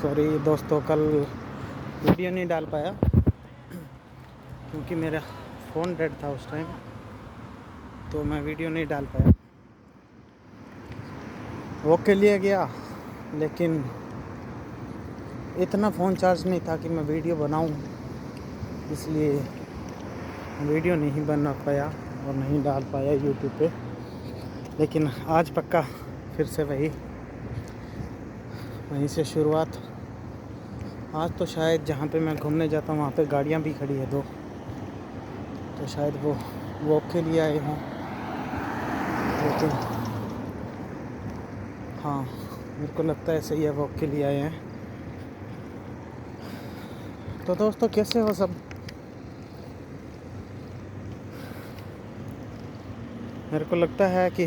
Sorry दोस्तों, कल video नहीं डाल पाया क्योंकि मेरा फ़ोन डेड था उस टाइम, तो मैं वीडियो नहीं डाल पाया। वॉक के लिए गया, लेकिन इतना फ़ोन चार्ज नहीं था कि मैं वीडियो बनाऊं, इसलिए वीडियो नहीं बना पाया और नहीं डाल पाया यूट्यूब पे। लेकिन आज पक्का फिर से वहीं से शुरुआत। आज तो शायद जहाँ पे मैं घूमने जाता हूँ वहाँ पे गाड़ियाँ भी खड़ी है 2, तो शायद वो वॉक के लिए आए हों। लेकिन हाँ, मेरे को लगता है सही है, वॉक के लिए आए हैं। तो दोस्तों, कैसे हो सब? मेरे को लगता है कि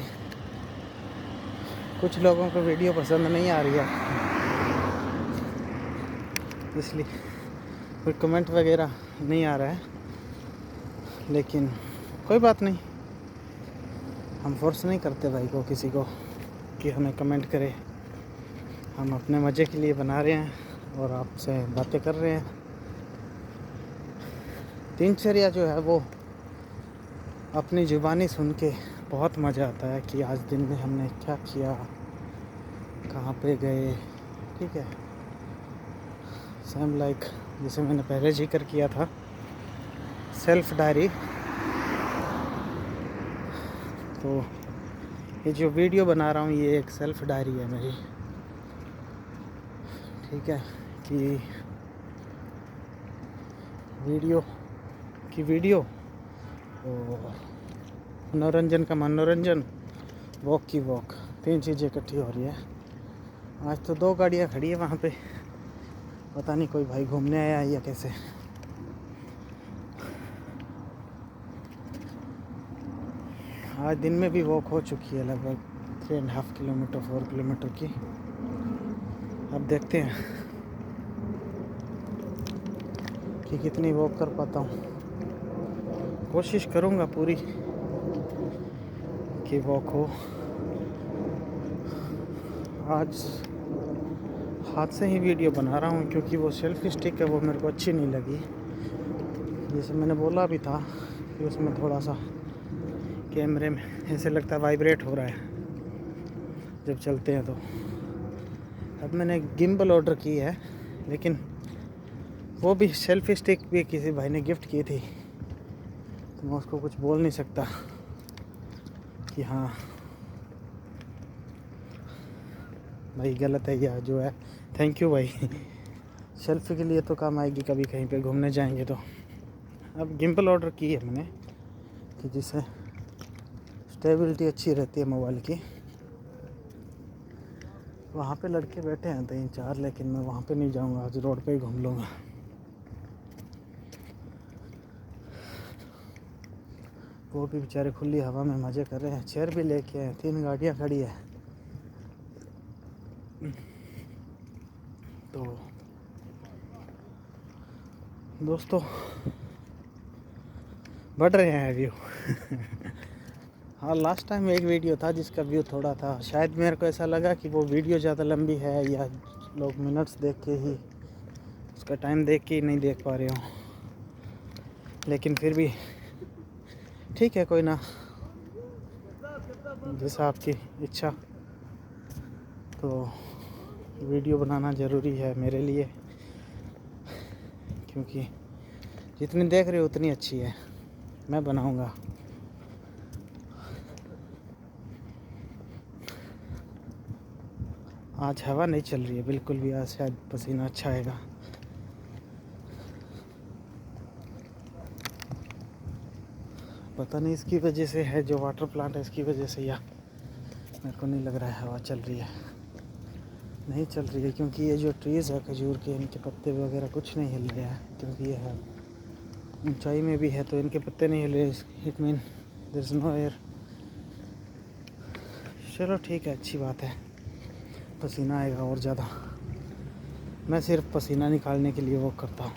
कुछ लोगों को वीडियो पसंद नहीं आ रही है, इसलिए कोई कमेंट वगैरह नहीं आ रहा है। लेकिन कोई बात नहीं, हम फोर्स नहीं करते भाई को, किसी को, कि हमें कमेंट करे। हम अपने मज़े के लिए बना रहे हैं और आपसे बातें कर रहे हैं। दिनचर्या जो है वो अपनी ज़ुबानी सुन के बहुत मज़ा आता है कि आज दिन में हमने क्या किया, कहाँ पे गए। ठीक है, सेम लाइक जैसे मैंने पहले जिक्र किया था, सेल्फ डायरी। तो ये जो वीडियो बना रहा हूँ ये एक सेल्फ डायरी है मेरी। ठीक है, कि वीडियो और मनोरंजन का मनोरंजन, वॉक की वॉक, 3 चीज़ें इकट्ठी हो रही है। आज तो 2 गाड़ियाँ खड़ी है वहाँ पे, पता नहीं कोई भाई घूमने आया या कैसे। आज दिन में भी वॉक हो चुकी है लगभग 3.5 किलोमीटर 4 किलोमीटर की। अब देखते हैं कि कितनी वॉक कर पाता हूँ। कोशिश करूँगा पूरी कि वॉक हो। आज हाथ से ही वीडियो बना रहा हूँ क्योंकि वो सेल्फी स्टिक है वो मेरे को अच्छी नहीं लगी। जैसे मैंने बोला भी था कि उसमें थोड़ा सा कैमरे में ऐसे लगता है वाइब्रेट हो रहा है जब चलते हैं। तो अब मैंने गिम्बल ऑर्डर की है, लेकिन वो भी सेल्फी स्टिक भी किसी भाई ने गिफ्ट की थी, तो मैं उसको कुछ बोल नहीं सकता कि हाँ भाई गलत है या जो है। थैंक यू भाई, सेल्फी के लिए तो काम आएगी कभी कहीं पे घूमने जाएंगे तो। अब गिम्बल ऑर्डर की है मैंने कि जिससे स्टेबिलिटी अच्छी रहती है मोबाइल की। वहाँ पे लड़के बैठे हैं 3-4, लेकिन मैं वहाँ पे नहीं जाऊँगा, आज रोड पे ही घूम लूँगा। वो भी बेचारे खुली हवा में मज़े कर रहे हैं, चेयर भी लेके आए, 3 गाड़ियाँ खड़ी है। तो दोस्तों, बढ़ रहे हैं व्यू। हाँ, लास्ट टाइम एक वीडियो था जिसका व्यू थोड़ा था, शायद मेरे को ऐसा लगा कि वो वीडियो ज़्यादा लंबी है या लोग मिनट्स देख के ही, उसका टाइम देख के ही नहीं देख पा रहे हो। लेकिन फिर भी ठीक है, कोई ना, जैसा आपकी इच्छा। तो वीडियो बनाना ज़रूरी है मेरे लिए, क्योंकि जितनी देख रहे हो उतनी अच्छी है, मैं बनाऊंगा। आज हवा नहीं चल रही है बिल्कुल भी, आज शायद पसीना अच्छा आएगा। पता नहीं इसकी वजह से है, जो वाटर प्लांट है इसकी वजह से, या मेरे को नहीं लग रहा है हवा चल रही है। नहीं चल रही है क्योंकि ये जो ट्रीज़ है खजूर के, इनके पत्ते वगैरह कुछ नहीं हिल रहे हैं, क्योंकि ये है ऊंचाई में भी है तो इनके पत्ते नहीं हिल रहे। It mean there is no air. चलो ठीक है, अच्छी बात है, पसीना आएगा और ज़्यादा। मैं सिर्फ पसीना निकालने के लिए वो करता हूँ।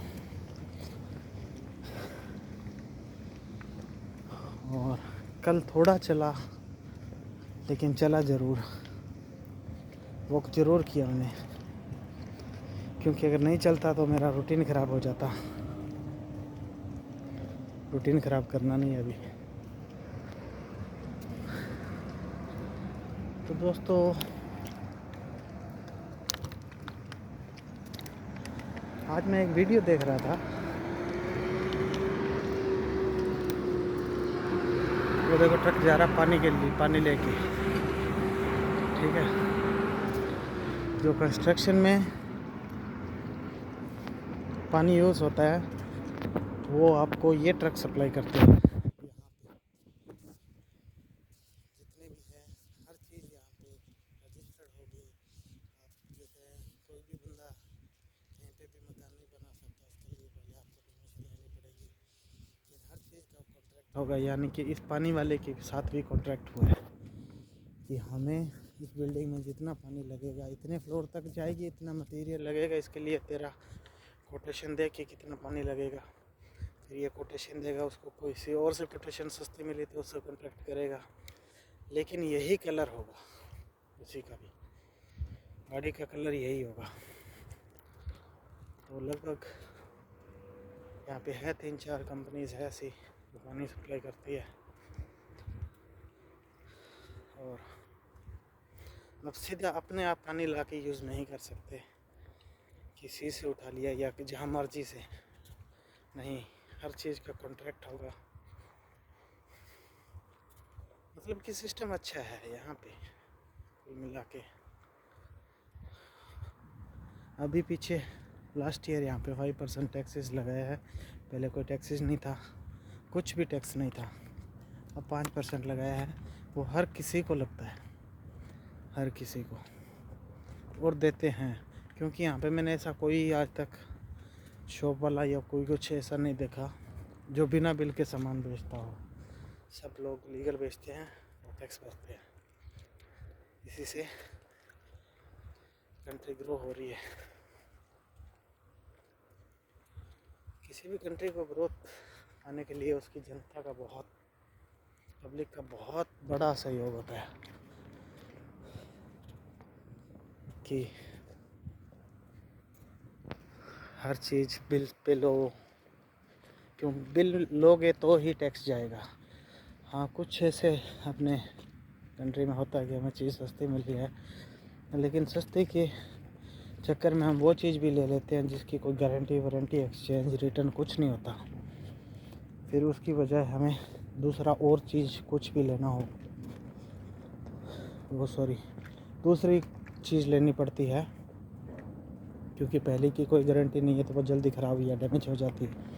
और कल थोड़ा चला, लेकिन चला ज़रूर, वॉक ज़रूर किया मैंने। क्योंकि अगर नहीं चलता तो मेरा रूटीन ख़राब हो जाता। रूटीन ख़राब करना नहीं है अभी। तो दोस्तों आज मैं एक वीडियो देख रहा था, वो देखो ट्रक जा रहा पानी के लिए, पानी लेके, ठीक है। जो कंस्ट्रक्शन में पानी यूज़ होता है वो आपको ये ट्रक सप्लाई करते हैं। जितने भी है हर चीज़ यहाँ पे रजिस्टर्ड होगी। आप जैसे कोई भी बंदा कहीं पे भी मकान नहीं बना सकता, उसके लिए पहले आपको परमिशन लेनी पड़ेगी। ये हर चीज़ का कॉन्ट्रैक्ट होगा, यानी कि इस पानी वाले के साथ भी कॉन्ट्रैक्ट हुआ है कि हमें इस बिल्डिंग में जितना पानी लगेगा, इतने फ्लोर तक जाएगी, इतना मटेरियल लगेगा, इसके लिए तेरा कोटेशन दे के कितना पानी लगेगा। फिर ये कोटेशन देगा, उसको कोई और से कोटेशन सस्ती मिली तो उससे कॉन्ट्रैक्ट करेगा। लेकिन यही कलर होगा उसी का भी, गाड़ी का कलर यही होगा। तो लगभग यहाँ पे है 3-4 कंपनीज है ऐसी जो पानी सप्लाई करती है। और अब सीधा अपने आप पानी ला के यूज़ नहीं कर सकते, किसी से उठा लिया या कि जहाँ मर्जी से नहीं, हर चीज़ का कॉन्ट्रैक्ट होगा। मतलब कि सिस्टम अच्छा है यहाँ पे कुल मिला के। अभी पीछे लास्ट ईयर यहाँ पे 5% टैक्सेस लगाया है, पहले कोई टैक्सेस नहीं था, कुछ भी टैक्स नहीं था, अब 5% लगाया है। वो हर किसी को लगता है, हर किसी को, और देते हैं। क्योंकि यहाँ पे मैंने ऐसा कोई आज तक शॉप वाला या कोई कुछ ऐसा नहीं देखा जो बिना बिल के सामान बेचता हो। सब लोग लीगल बेचते हैं और टैक्स भरते हैं। इसी से कंट्री ग्रो हो रही है। किसी भी कंट्री को ग्रोथ आने के लिए उसकी जनता का बहुत, पब्लिक का बहुत बड़ा सहयोग होता है कि हर चीज़ बिल पे लो। क्यों बिल लोगे तो ही टैक्स जाएगा। हाँ, कुछ ऐसे अपने कंट्री में होता है कि हमें चीज़ सस्ती मिल रही है, लेकिन सस्ती के चक्कर में हम वो चीज़ भी ले लेते हैं जिसकी कोई गारंटी वारंटी, एक्सचेंज, रिटर्न कुछ नहीं होता। फिर उसकी बजाय हमें दूसरा और चीज़ कुछ भी लेना हो, दूसरी चीज़ लेनी पड़ती है, क्योंकि पहले की कोई गारंटी नहीं है तो वो जल्दी ख़राब या डैमेज हो जाती है।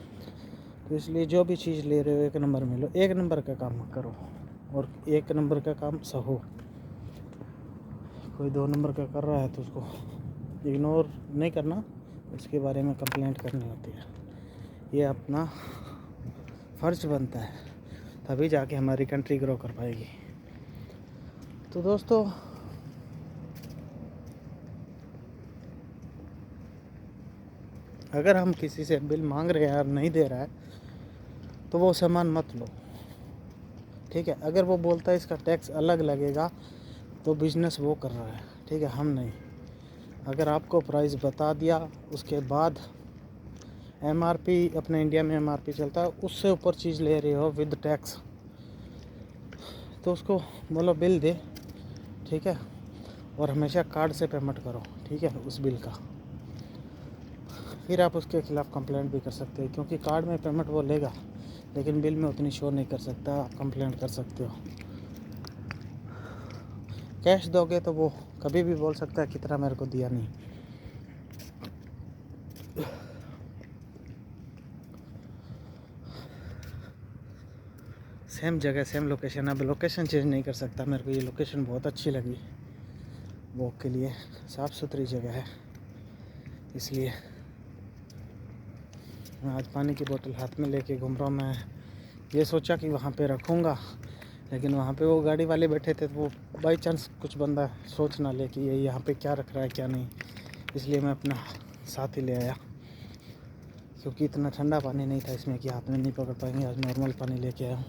तो इसलिए जो भी चीज़ ले रहे हो एक नंबर में लो, एक नंबर का काम करो और एक नंबर का काम सहो। कोई 2 नंबर का कर रहा है तो उसको इग्नोर नहीं करना, उसके बारे में कंप्लेंट करनी होती है। ये अपना फ़र्ज़ बनता है, तभी जाके हमारी कंट्री ग्रो कर पाएगी। तो दोस्तों अगर हम किसी से बिल मांग रहे हैं और नहीं दे रहा है तो वो सामान मत लो, ठीक है। अगर वो बोलता है इसका टैक्स अलग लगेगा तो बिज़नेस वो कर रहा है, ठीक है, हम नहीं। अगर आपको प्राइस बता दिया उसके बाद एमआरपी, अपने इंडिया में एमआरपी चलता है, उससे ऊपर चीज़ ले रहे हो विद टैक्स, तो उसको बोलो बिल दे, ठीक है। और हमेशा कार्ड से पेमेंट करो, ठीक है, उस बिल का। फिर आप उसके ख़िलाफ़ कंप्लेंट भी कर सकते हो, क्योंकि कार्ड में पेमेंट वो लेगा लेकिन बिल में उतनी शो नहीं कर सकता। आप कंप्लेंट कर सकते हो। कैश दोगे तो वो कभी भी बोल सकता है कितना मेरे को दिया नहीं। सेम जगह सेम लोकेशन, अब लोकेशन चेंज नहीं कर सकता। मेरे को ये लोकेशन बहुत अच्छी लगी वॉक के लिए, साफ़ सुथरी जगह है, इसलिए मैं आज पानी की बोतल हाथ में लेके घूम रहा हूँ। मैं ये सोचा कि वहाँ पे रखूँगा, लेकिन वहाँ पे वो गाड़ी वाले बैठे थे, तो वो बाई चांस कुछ बंदा सोच ना ले कि ये यहाँ पे क्या रख रहा है क्या नहीं, इसलिए मैं अपना साथ ही ले आया। क्योंकि इतना ठंडा पानी नहीं था इसमें कि हाथ में नहीं पकड़ पाएंगे, आज नॉर्मल पानी लेके आया हूँ।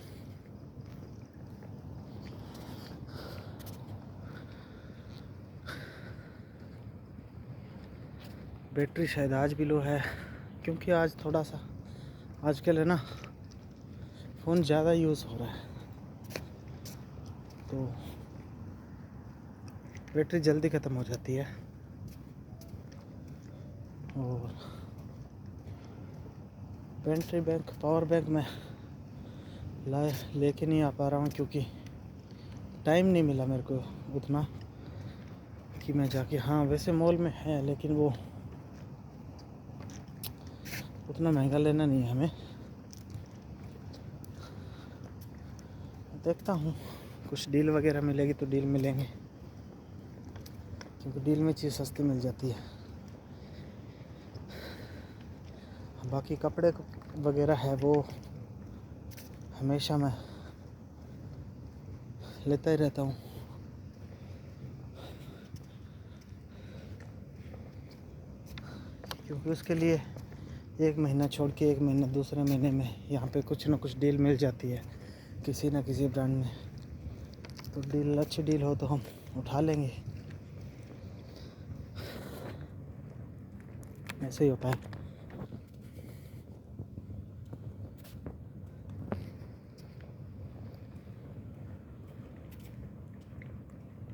बैटरी शायद आज भी लो है, क्योंकि आज थोड़ा सा आजकल है ना फ़ोन ज़्यादा यूज़ हो रहा है, तो बैटरी जल्दी ख़त्म हो जाती है। और बैटरी बैंक पावर बैंक में लेके नहीं आ पा रहा हूँ, क्योंकि टाइम नहीं मिला मेरे को उतना कि मैं जाके, हाँ वैसे मॉल में है लेकिन वो उतना महंगा लेना नहीं है हमें। देखता हूँ कुछ डील वगैरह मिलेगी तो डील मिलेंगे, क्योंकि डील में चीज़ सस्ती मिल जाती है। बाकी कपड़े वगैरह है वो हमेशा मैं लेता ही रहता हूँ, क्योंकि उसके लिए एक महीना छोड़ के एक महीना दूसरे महीने में यहाँ पे कुछ ना कुछ डील मिल जाती है किसी न किसी ब्रांड में। तो डील अच्छी डील हो तो हम उठा लेंगे, ऐसे ही होता है।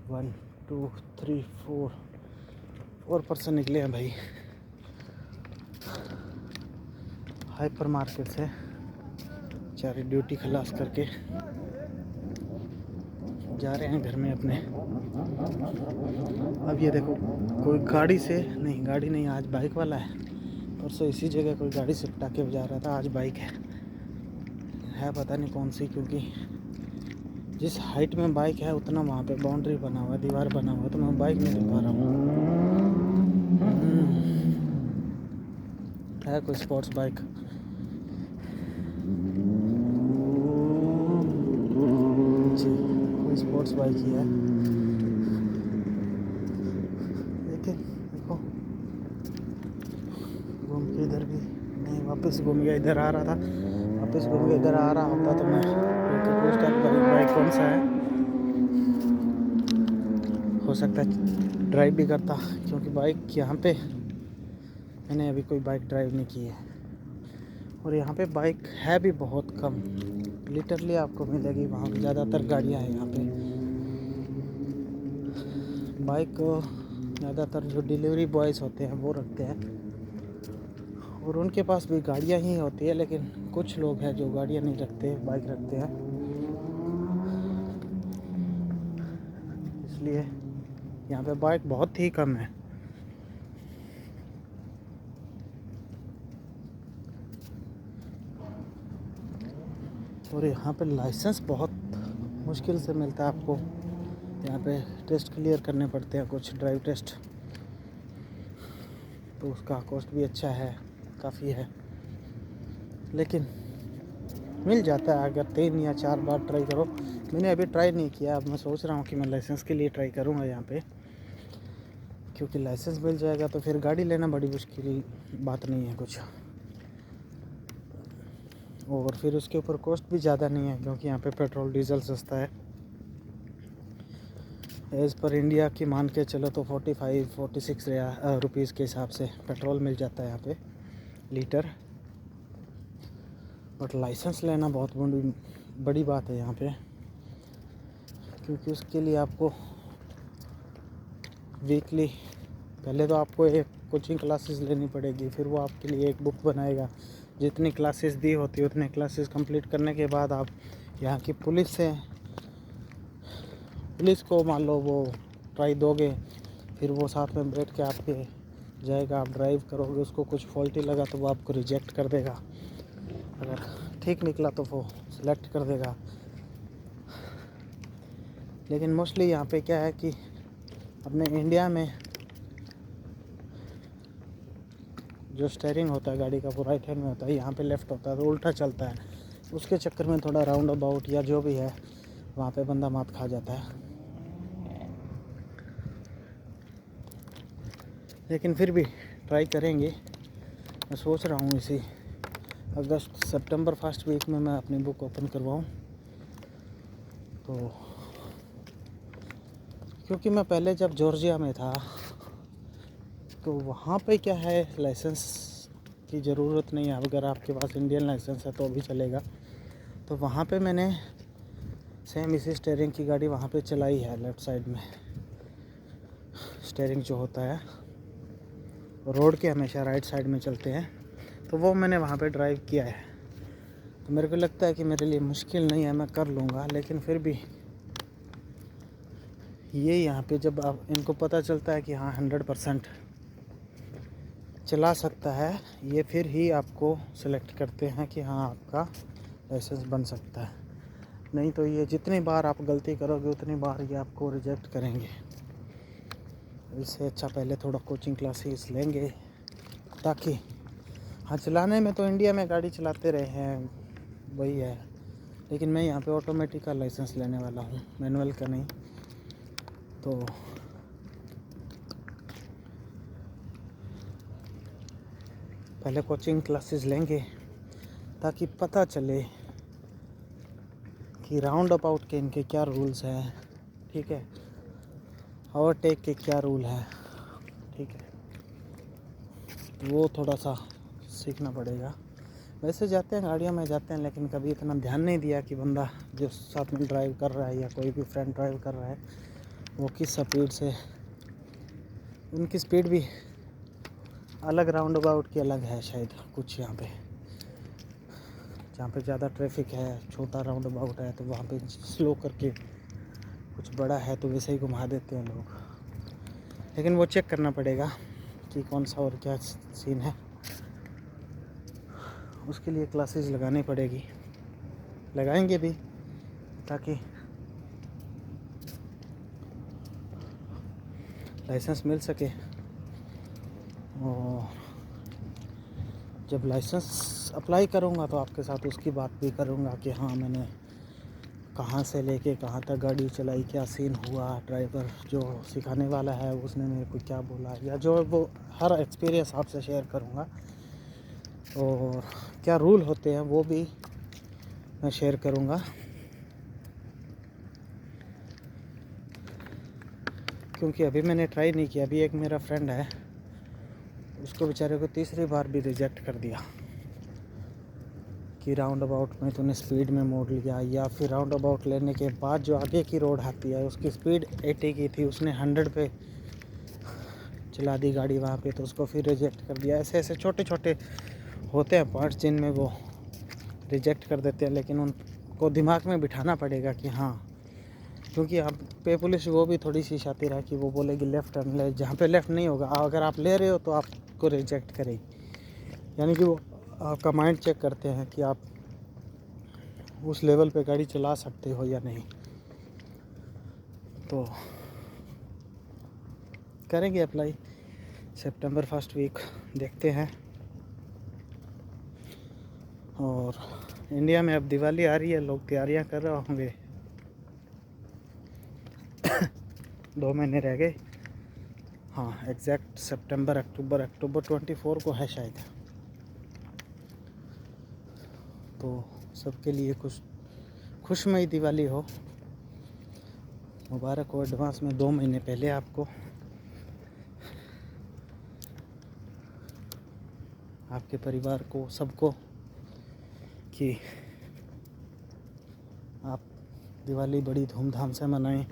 One two three four person निकले हैं भाई हाइपर मार्केट से, बेचारे ड्यूटी खलास करके जा रहे हैं घर में अपने। अब ये देखो कोई गाड़ी से नहीं, गाड़ी नहीं, आज बाइक वाला है। परसों इसी जगह कोई गाड़ी से पटाके जा रहा था, आज बाइक है पता नहीं कौन सी, क्योंकि जिस हाइट में बाइक है उतना वहाँ पे बाउंड्री बना हुआ है, दीवार बना हुआ है, तो मैं बाइक नहीं ले पा रहा हूँ। है कोई स्पोर्ट्स बाइक, जी कोई स्पोर्ट्स बाइक ही है, लेकिन देखो घूम के इधर भी नहीं, वापस घूम गया, इधर आ रहा था, वापस घूम के इधर आ रहा होता तो मैं पूछता बाइक कौन सा है, हो सकता है ड्राइव भी करता, क्योंकि बाइक यहाँ पे मैंने अभी कोई बाइक ड्राइव नहीं की है। और यहाँ पे बाइक है भी बहुत कम, लिटरली आपको मिलेगी, वहाँ पे ज़्यादातर गाड़ियाँ हैं यहाँ पे। बाइक ज़्यादातर जो डिलीवरी बॉयज़ होते हैं वो रखते हैं, और उनके पास भी गाड़ियाँ ही होती है, लेकिन कुछ लोग हैं जो गाड़ियाँ नहीं रखते, बाइक रखते हैं, इसलिए यहाँ पे बाइक बहुत ही कम है। और यहाँ पे लाइसेंस बहुत मुश्किल से मिलता है आपको, यहाँ पे टेस्ट क्लियर करने पड़ते हैं कुछ ड्राइव टेस्ट, तो उसका कॉस्ट भी अच्छा है, काफ़ी है, लेकिन मिल जाता है अगर 3 या 4 बार ट्राई करो। मैंने अभी ट्राई नहीं किया, अब मैं सोच रहा हूँ कि मैं लाइसेंस के लिए ट्राई करूँगा यहाँ पे, क्योंकि लाइसेंस मिल जाएगा तो फिर गाड़ी लेना बड़ी मुश्किल बात नहीं है कुछ, और फिर उसके ऊपर कॉस्ट भी ज़्यादा नहीं है, क्योंकि यहाँ पे पेट्रोल डीजल सस्ता है। एज़ पर इंडिया की मान के चलो तो 45-46 रुपीज़ के हिसाब से पेट्रोल मिल जाता है यहाँ पे लीटर। बट लाइसेंस लेना बहुत बड़ी बात है यहाँ पे, क्योंकि उसके लिए आपको वीकली पहले तो आपको एक कोचिंग क्लासेस लेनी पड़ेगी, फिर वो आपके लिए एक बुक बनाएगा, जितनी क्लासेस दी होती है उतने क्लासेस कंप्लीट करने के बाद आप यहाँ की पुलिस को मान लो वो ट्राई दोगे, फिर वो साथ में बैठ के आपके जाएगा, आप ड्राइव करोगे, उसको कुछ फॉल्टी लगा तो वो आपको रिजेक्ट कर देगा, अगर ठीक निकला तो वो सिलेक्ट कर देगा। लेकिन मोस्टली यहाँ पे क्या है कि अपने इंडिया में जो स्टीयरिंग होता है गाड़ी का वो राइट हैंड में होता है, यहाँ पे लेफ़्ट होता है, तो उल्टा चलता है, उसके चक्कर में थोड़ा राउंड अबाउट या जो भी है वहाँ पे बंदा मात खा जाता है। लेकिन फिर भी ट्राई करेंगे, मैं सोच रहा हूँ इसी अगस्त सितंबर फर्स्ट वीक में मैं अपनी बुक ओपन करवाऊँ, तो क्योंकि मैं पहले जब जॉर्जिया में था तो वहाँ पे क्या है, लाइसेंस की ज़रूरत नहीं है। अगर आपके पास इंडियन लाइसेंस है तो भी चलेगा। तो वहाँ पे मैंने सेम इसी स्टीयरिंग की गाड़ी वहाँ पे चलाई है। लेफ़्ट साइड में स्टीयरिंग जो होता है रोड के हमेशा राइट साइड में चलते हैं, तो वो मैंने वहाँ पे ड्राइव किया है। तो मेरे को लगता है कि मेरे लिए मुश्किल नहीं है, मैं कर लूँगा। लेकिन फिर भी ये यहाँ पे जब आप इनको पता चलता है कि हाँ 100% चला सकता है, ये फिर ही आपको सेलेक्ट करते हैं कि हाँ आपका लाइसेंस बन सकता है। नहीं तो ये जितनी बार आप गलती करोगे उतनी बार ये आपको रिजेक्ट करेंगे। इससे अच्छा पहले थोड़ा कोचिंग क्लासेस लेंगे, ताकि हाँ चलाने में तो इंडिया में गाड़ी चलाते रहे हैं, वही है। लेकिन मैं यहाँ पे ऑटोमेटिक का लाइसेंस लेने वाला हूँ, मैनुअल का नहीं। तो पहले कोचिंग क्लासेस लेंगे ताकि पता चले कि राउंड अबाउट के इनके क्या रूल्स हैं, ठीक है, ओवरटेक के क्या रूल है, ठीक है। वो थोड़ा सा सीखना पड़ेगा। वैसे जाते हैं गाड़ियों में जाते हैं, लेकिन कभी इतना ध्यान नहीं दिया कि बंदा जो साथ में ड्राइव कर रहा है या कोई भी फ्रेंड ड्राइव कर रहा है वो किस स्पीड से, उनकी स्पीड भी अलग, राउंड अबाउट की अलग है शायद कुछ। यहाँ पे जहाँ पे ज़्यादा ट्रैफिक है, छोटा राउंड अबाउट है, तो वहाँ पे स्लो करके, कुछ बड़ा है तो वैसे ही घुमा देते हैं लोग। लेकिन वो चेक करना पड़ेगा कि कौन सा और क्या सीन है, उसके लिए क्लासेस लगानी पड़ेगी, लगाएंगे भी, ताकि लाइसेंस मिल सके। और जब लाइसेंस अप्लाई करूँगा तो आपके साथ उसकी बात भी करूँगा कि हाँ मैंने कहाँ से लेके कहाँ तक गाड़ी चलाई, क्या सीन हुआ, ड्राइवर जो सिखाने वाला है उसने मेरे को क्या बोला, या जो वो हर एक्सपीरियंस आपसे शेयर करूँगा। और क्या रूल होते हैं वो भी मैं शेयर करूँगा, क्योंकि अभी मैंने ट्राई नहीं किया। अभी एक मेरा फ्रेंड है, उसको बेचारे को तीसरी बार भी रिजेक्ट कर दिया कि राउंड अबाउट में तूने स्पीड में मोड़ लिया, या फिर राउंड अबाउट लेने के बाद जो आगे की रोड आती है उसकी स्पीड 80 की थी, उसने 100 पे चला दी गाड़ी वहाँ पे, तो उसको फिर रिजेक्ट कर दिया। ऐसे ऐसे छोटे छोटे होते हैं पार्ट्स जिनमें वो रिजेक्ट कर देते हैं। लेकिन उनको दिमाग में बिठाना पड़ेगा कि हाँ, क्योंकि आप पे पुलिस वो भी थोड़ी सी शातिर है कि वो बोलेगी लेफ़्ट टर्न ले, जहाँ पे लेफ़्ट नहीं होगा। अगर आप ले रहे हो तो आपको रिजेक्ट करेगी। यानी कि वो आपका माइंड चेक करते हैं कि आप उस लेवल पे गाड़ी चला सकते हो या नहीं। तो करेंगे अप्लाई सितंबर फर्स्ट वीक, देखते हैं। और इंडिया में अब दिवाली आ रही है, लोग तैयारियां कर रहे होंगे। 2 महीने रह गए। हाँ एग्जैक्ट सितंबर अक्टूबर 24 को है शायद। तो सबके लिए कुछ खुशमयी दिवाली हो, मुबारक हो एडवांस में 2 महीने पहले आपको, आपके परिवार को, सबको, कि आप दिवाली बड़ी धूमधाम से मनाएं।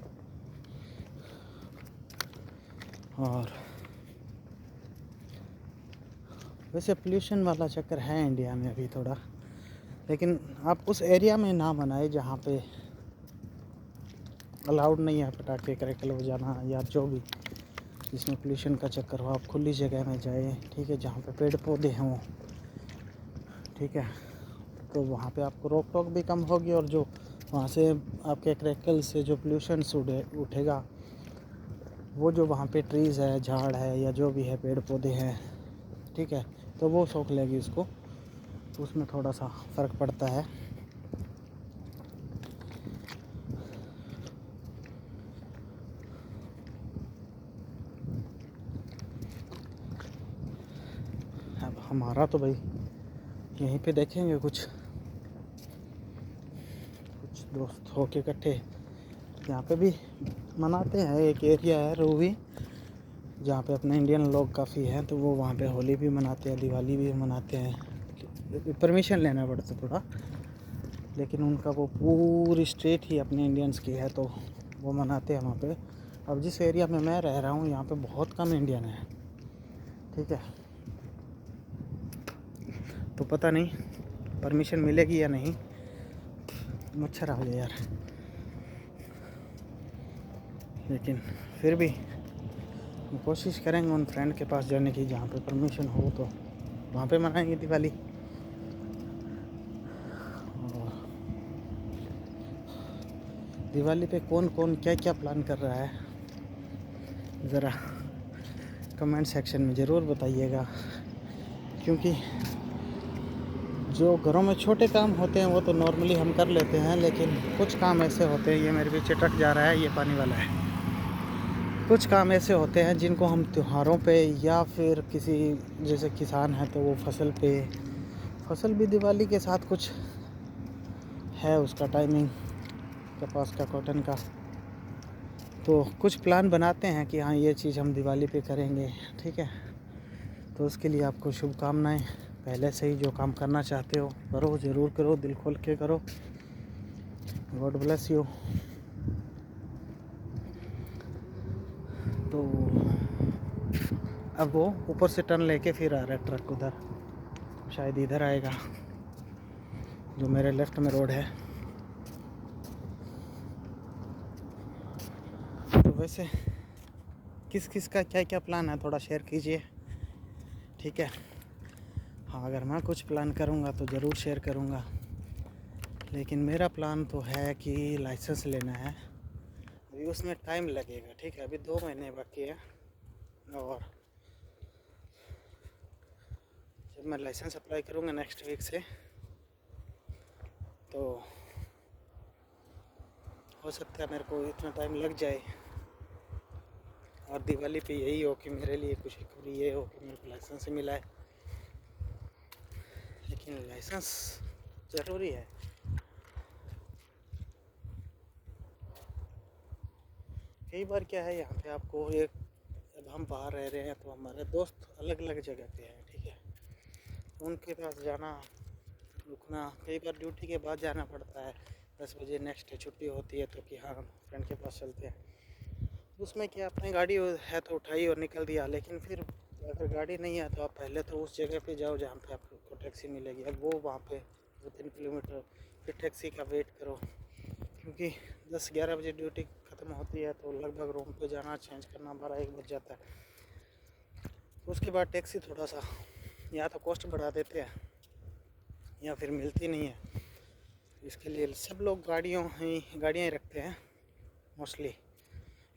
और वैसे पोल्यूशन वाला चक्कर है इंडिया में अभी थोड़ा, लेकिन आप उस एरिया में ना मनाएं जहाँ पे अलाउड नहीं है पटाखे क्रैकल बजाना या जो भी जिसमें पोल्यूशन का चक्कर हो। आप खुली जगह में जाएं, ठीक है, जहाँ पे पेड़ पौधे हों, ठीक है, तो वहाँ पे आपको रोक टोक भी कम होगी। और जो वहाँ से आपके क्रैकल से जो पोल्यूशन उठेगा, वो जो वहाँ पे ट्रीज़ है, झाड़ है, या जो भी है पेड़ पौधे हैं, ठीक है, तो वो सोख लेगी उसको, तो उसमें थोड़ा सा फ़र्क पड़ता है। अब हमारा तो भाई यहीं पे देखेंगे, कुछ दोस्त हो के इकट्ठे यहाँ पे भी मनाते हैं। एक एरिया है रूही, जहाँ पे अपने इंडियन लोग काफ़ी हैं, तो वो वहाँ पे होली भी मनाते हैं, दिवाली भी मनाते हैं। परमिशन लेना पड़ता थोड़ा, लेकिन उनका वो पूरी स्टेट ही अपने इंडियंस की है, तो वो मनाते हैं वहाँ पे। अब जिस एरिया में मैं रह रहा हूँ यहाँ पे बहुत कम इंडियन है, ठीक है। तो पता नहीं परमिशन मिलेगी या नहीं। मच्छर आ गया यार, लेकिन फिर भी हम कोशिश करेंगे उन फ्रेंड के पास जाने की जहाँ पे परमिशन हो, तो वहाँ पे मनाएंगे दिवाली। और दिवाली पे कौन कौन क्या क्या प्लान कर रहा है, ज़रा कमेंट सेक्शन में ज़रूर बताइएगा, क्योंकि जो घरों में छोटे काम होते हैं वो तो नॉर्मली हम कर लेते हैं, लेकिन कुछ काम ऐसे होते हैं, ये मेरे पीछे ट्रक जा रहा है, ये पानी वाला है। कुछ काम ऐसे होते हैं जिनको हम त्योहारों पे या फिर किसी, जैसे किसान है तो वो फसल भी दिवाली के साथ कुछ है उसका टाइमिंग, कपास का, कॉटन का, तो कुछ प्लान बनाते हैं कि हाँ ये चीज़ हम दिवाली पे करेंगे, ठीक है। तो उसके लिए आपको शुभकामनाएं। पहले से ही जो काम करना चाहते हो करो, ज़रूर करो, दिल खोल के करो। God bless you. तो अब वो ऊपर से टर्न लेके फिर आ रहा है ट्रक, उधर शायद इधर आएगा, जो मेरे लेफ्ट में रोड है। तो वैसे किस किस का क्या क्या प्लान है थोड़ा शेयर कीजिए, ठीक है। हाँ, अगर मैं कुछ प्लान करूँगा तो ज़रूर शेयर करूँगा, लेकिन मेरा प्लान तो है कि लाइसेंस लेना है। अभी उसमें टाइम लगेगा, ठीक है। अभी 2 महीने बाकी है, और जब मैं लाइसेंस अप्लाई करूँगा नेक्स्ट वीक से, तो हो सकता है मेरे को इतना टाइम लग जाए, और दिवाली पे यही हो कि मेरे लिए कुछ ये हो कि मेरे को लाइसेंस मिला है। लेकिन लाइसेंस ज़रूरी है। कई बार क्या है, यहाँ पे आपको एक, अब हम बाहर रह रहे हैं तो हमारे दोस्त अलग अलग जगह पे हैं, ठीक है। उनके पास जाना, रुकना, कई बार ड्यूटी के बाद जाना पड़ता है। 10 बजे नेक्स्ट डे छुट्टी होती है, तो कि हाँ फ्रेंड के पास चलते हैं। उसमें क्या, अपनी गाड़ी है तो उठाई और निकल दिया, लेकिन फिर अगर गाड़ी नहीं है तो आप पहले तो उस जगह पे जाओ जहाँ पे आपको टैक्सी मिलेगी। अब वो वहाँ पे 2-3 किलोमीटर फिर टैक्सी का वेट करो, क्योंकि 10-11 बजे ड्यूटी ख़त्म होती है, तो लगभग रूम पे जाना, चेंज करना 12-1 बज जाता है। उसके बाद टैक्सी थोड़ा सा या तो कॉस्ट बढ़ा देते हैं या फिर मिलती नहीं है। इसके लिए सब लोग गाड़ियाँ ही रखते हैं मोस्टली,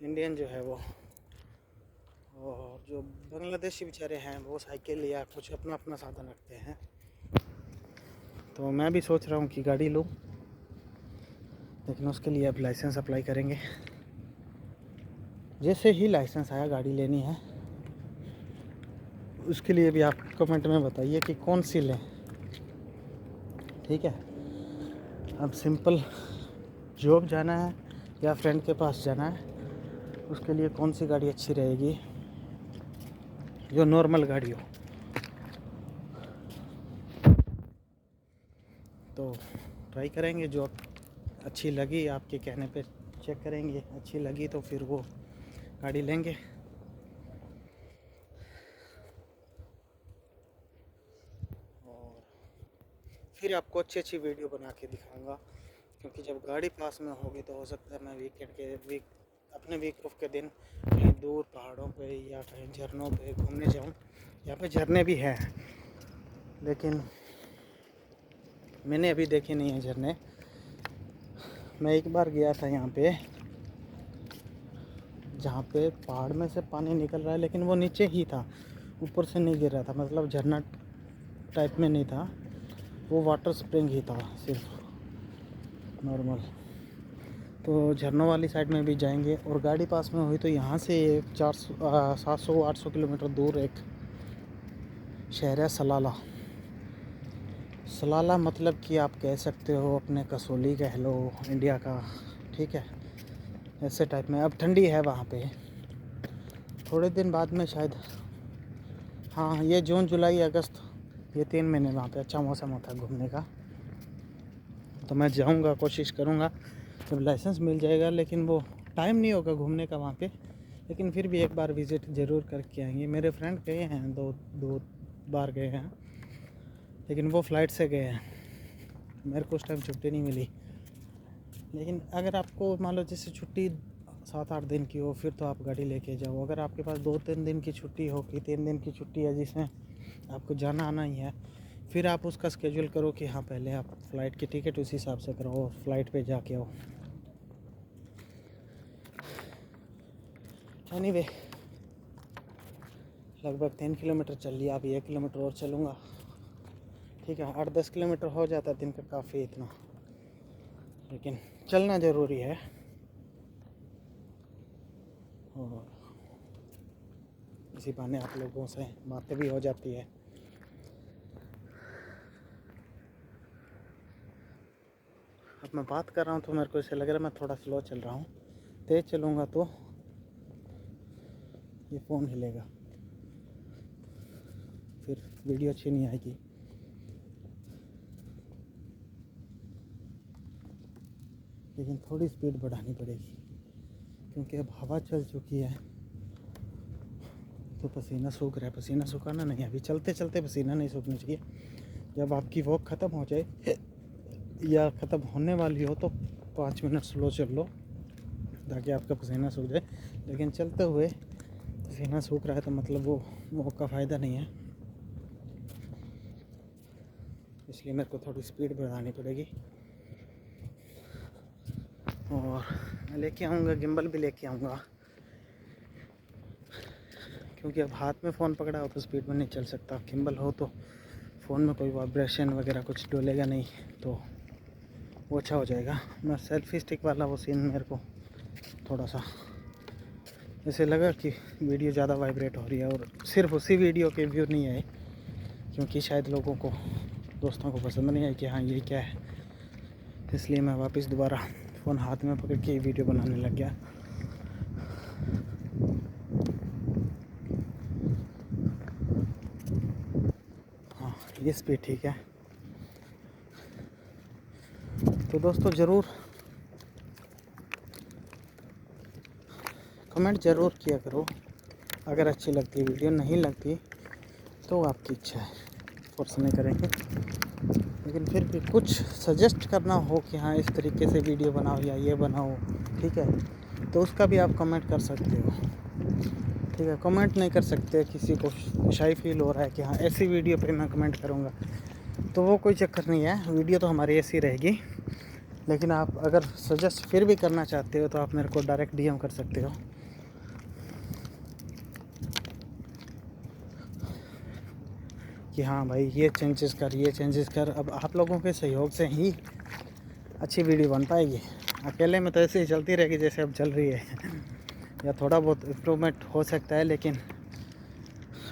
इंडियन जो है वो। और जो बांग्लादेशी बेचारे हैं वो साइकिल या कुछ अपना अपना साधन रखते हैं। तो मैं भी सोच रहा हूँ कि गाड़ी लूँ, लेकिन उसके लिए अब लाइसेंस अप्लाई करेंगे। जैसे ही लाइसेंस आया गाड़ी लेनी है, उसके लिए भी आप कमेंट में बताइए कि कौन सी लें, ठीक है। अब सिंपल जॉब जाना है या फ्रेंड के पास जाना है, उसके लिए कौन सी गाड़ी अच्छी रहेगी, जो नॉर्मल गाड़ी हो। तो ट्राई करेंगे, जो अच्छी लगी आपके कहने पे चेक करेंगे, अच्छी लगी तो फिर वो गाड़ी लेंगे। और फिर आपको अच्छी वीडियो बना के दिखाऊंगा, क्योंकि जब गाड़ी पास में होगी तो हो सकता है मैं अपने वीक ऑफ के दिन कहीं दूर पहाड़ों पे या कहीं झरनों पे घूमने जाऊं। यहाँ पे झरने भी हैं, लेकिन मैंने अभी देखे नहीं है झरने। मैं एक बार गया था यहाँ पे, जहाँ पे पहाड़ में से पानी निकल रहा है, लेकिन वो नीचे ही था, ऊपर से नहीं गिर रहा था, मतलब झरना टाइप में नहीं था, वो वाटर स्प्रिंग ही था सिर्फ नॉर्मल। तो झरनों वाली साइड में भी जाएंगे, और गाड़ी पास में हुई तो यहाँ से 700-800 किलोमीटर दूर एक शहर है सलाला। सलाला मतलब कि आप कह सकते हो अपने कसौली कह लो इंडिया का, ठीक है, ऐसे टाइप में। अब ठंडी है वहाँ पे, थोड़े दिन बाद में शायद, हाँ ये जून जुलाई अगस्त ये 3 महीने वहाँ पे अच्छा मौसम होता है घूमने का। तो मैं जाऊँगा, कोशिश करूँगा जब लाइसेंस मिल जाएगा, लेकिन वो टाइम नहीं होगा घूमने का वहाँ पे, लेकिन फिर भी एक बार विज़िट ज़रूर करके आएंगे। मेरे फ्रेंड गए हैं, दो बार गए हैं, लेकिन वो फ़्लाइट से गए हैं, मेरे को उस टाइम छुट्टी नहीं मिली। लेकिन अगर आपको मान लो जैसे छुट्टी 7-8 दिन की हो, फिर तो आप गाड़ी लेके जाओ। अगर आपके पास 2-3 दिन की छुट्टी हो कि 3 दिन की छुट्टी है जिसमें आपको जाना आना ही है, फिर आप उसका स्केड्यूल करो कि हाँ पहले आप फ़्लाइट की टिकट उस हिसाब से कराओ, फ़्लाइट पे जाके आओ। एनीवे लगभग 3 किलोमीटर चल लिया, अभी 1 किलोमीटर और चलूँगा। ठीक है, 8-10 किलोमीटर हो जाता है दिन का, काफ़ी इतना, लेकिन चलना ज़रूरी है। और इसी बहाने आप लोगों से बातें भी हो जाती है। अब मैं बात कर रहा हूँ तो मेरे को ऐसे लग रहा है मैं थोड़ा स्लो चल रहा हूँ, तेज़ चलूँगा तो ये फ़ोन हिलेगा, फिर वीडियो अच्छी नहीं आएगी। लेकिन थोड़ी स्पीड बढ़ानी पड़ेगी क्योंकि अब हवा चल चुकी है तो पसीना सूख रहा है। पसीना सुखाना नहीं है, अभी चलते चलते पसीना नहीं सूखना चाहिए। जब आपकी वॉक ख़त्म हो जाए या ख़त्म होने वाली हो तो 5 मिनट स्लो चल लो ताकि आपका पसीना सूख जाए। लेकिन चलते हुए पसीना सूख रहा है तो मतलब वो वॉक का फ़ायदा नहीं है, इसलिए मेरे को थोड़ी स्पीड बढ़ानी पड़ेगी। और मैं लेके आऊँगा, गिम्बल भी लेके आऊँगा, क्योंकि अब हाथ में फ़ोन पकड़ा हो तो स्पीड में नहीं चल सकता। गिम्बल हो तो फ़ोन में कोई वाइब्रेशन वगैरह कुछ डोलेगा नहीं, तो वो अच्छा हो जाएगा। मैं सेल्फी स्टिक वाला वो सीन मेरे को थोड़ा सा ऐसे लगा कि वीडियो ज़्यादा वाइब्रेट हो रही है, और सिर्फ उसी वीडियो के व्यू नहीं आए क्योंकि शायद लोगों को, दोस्तों को पसंद नहीं आए कि हाँ ये क्या है, इसलिए मैं वापस दोबारा फ़ोन हाथ में पकड़ के वीडियो बनाने लग गया। हाँ ये स्पीड ठीक है। तो दोस्तों ज़रूर कमेंट ज़रूर किया करो, अगर अच्छी लगती है वीडियो, नहीं लगती तो आपकी इच्छा है, फोर्स नहीं करेंगे। लेकिन फिर भी कुछ सजेस्ट करना हो कि हाँ इस तरीके से वीडियो बनाओ या ये बनाओ, ठीक है, तो उसका भी आप कमेंट कर सकते हो। ठीक है, कमेंट नहीं कर सकते, किसी को शाई फील हो रहा है कि हाँ ऐसी वीडियो पे मैं कमेंट करूँगा, तो वो कोई चक्कर नहीं है, वीडियो तो हमारी ऐसी रहेगी। लेकिन आप अगर सजेस्ट फिर भी करना चाहते हो तो आप मेरे को डायरेक्ट डीएम कर सकते हो कि हाँ भाई ये चेंजेस कर, ये चेंजेस कर। अब आप लोगों के सहयोग से ही अच्छी वीडियो बन पाएगी, अकेले में तो ऐसे ही चलती रहेगी जैसे अब चल रही है या थोड़ा बहुत इम्प्रूवमेंट हो सकता है। लेकिन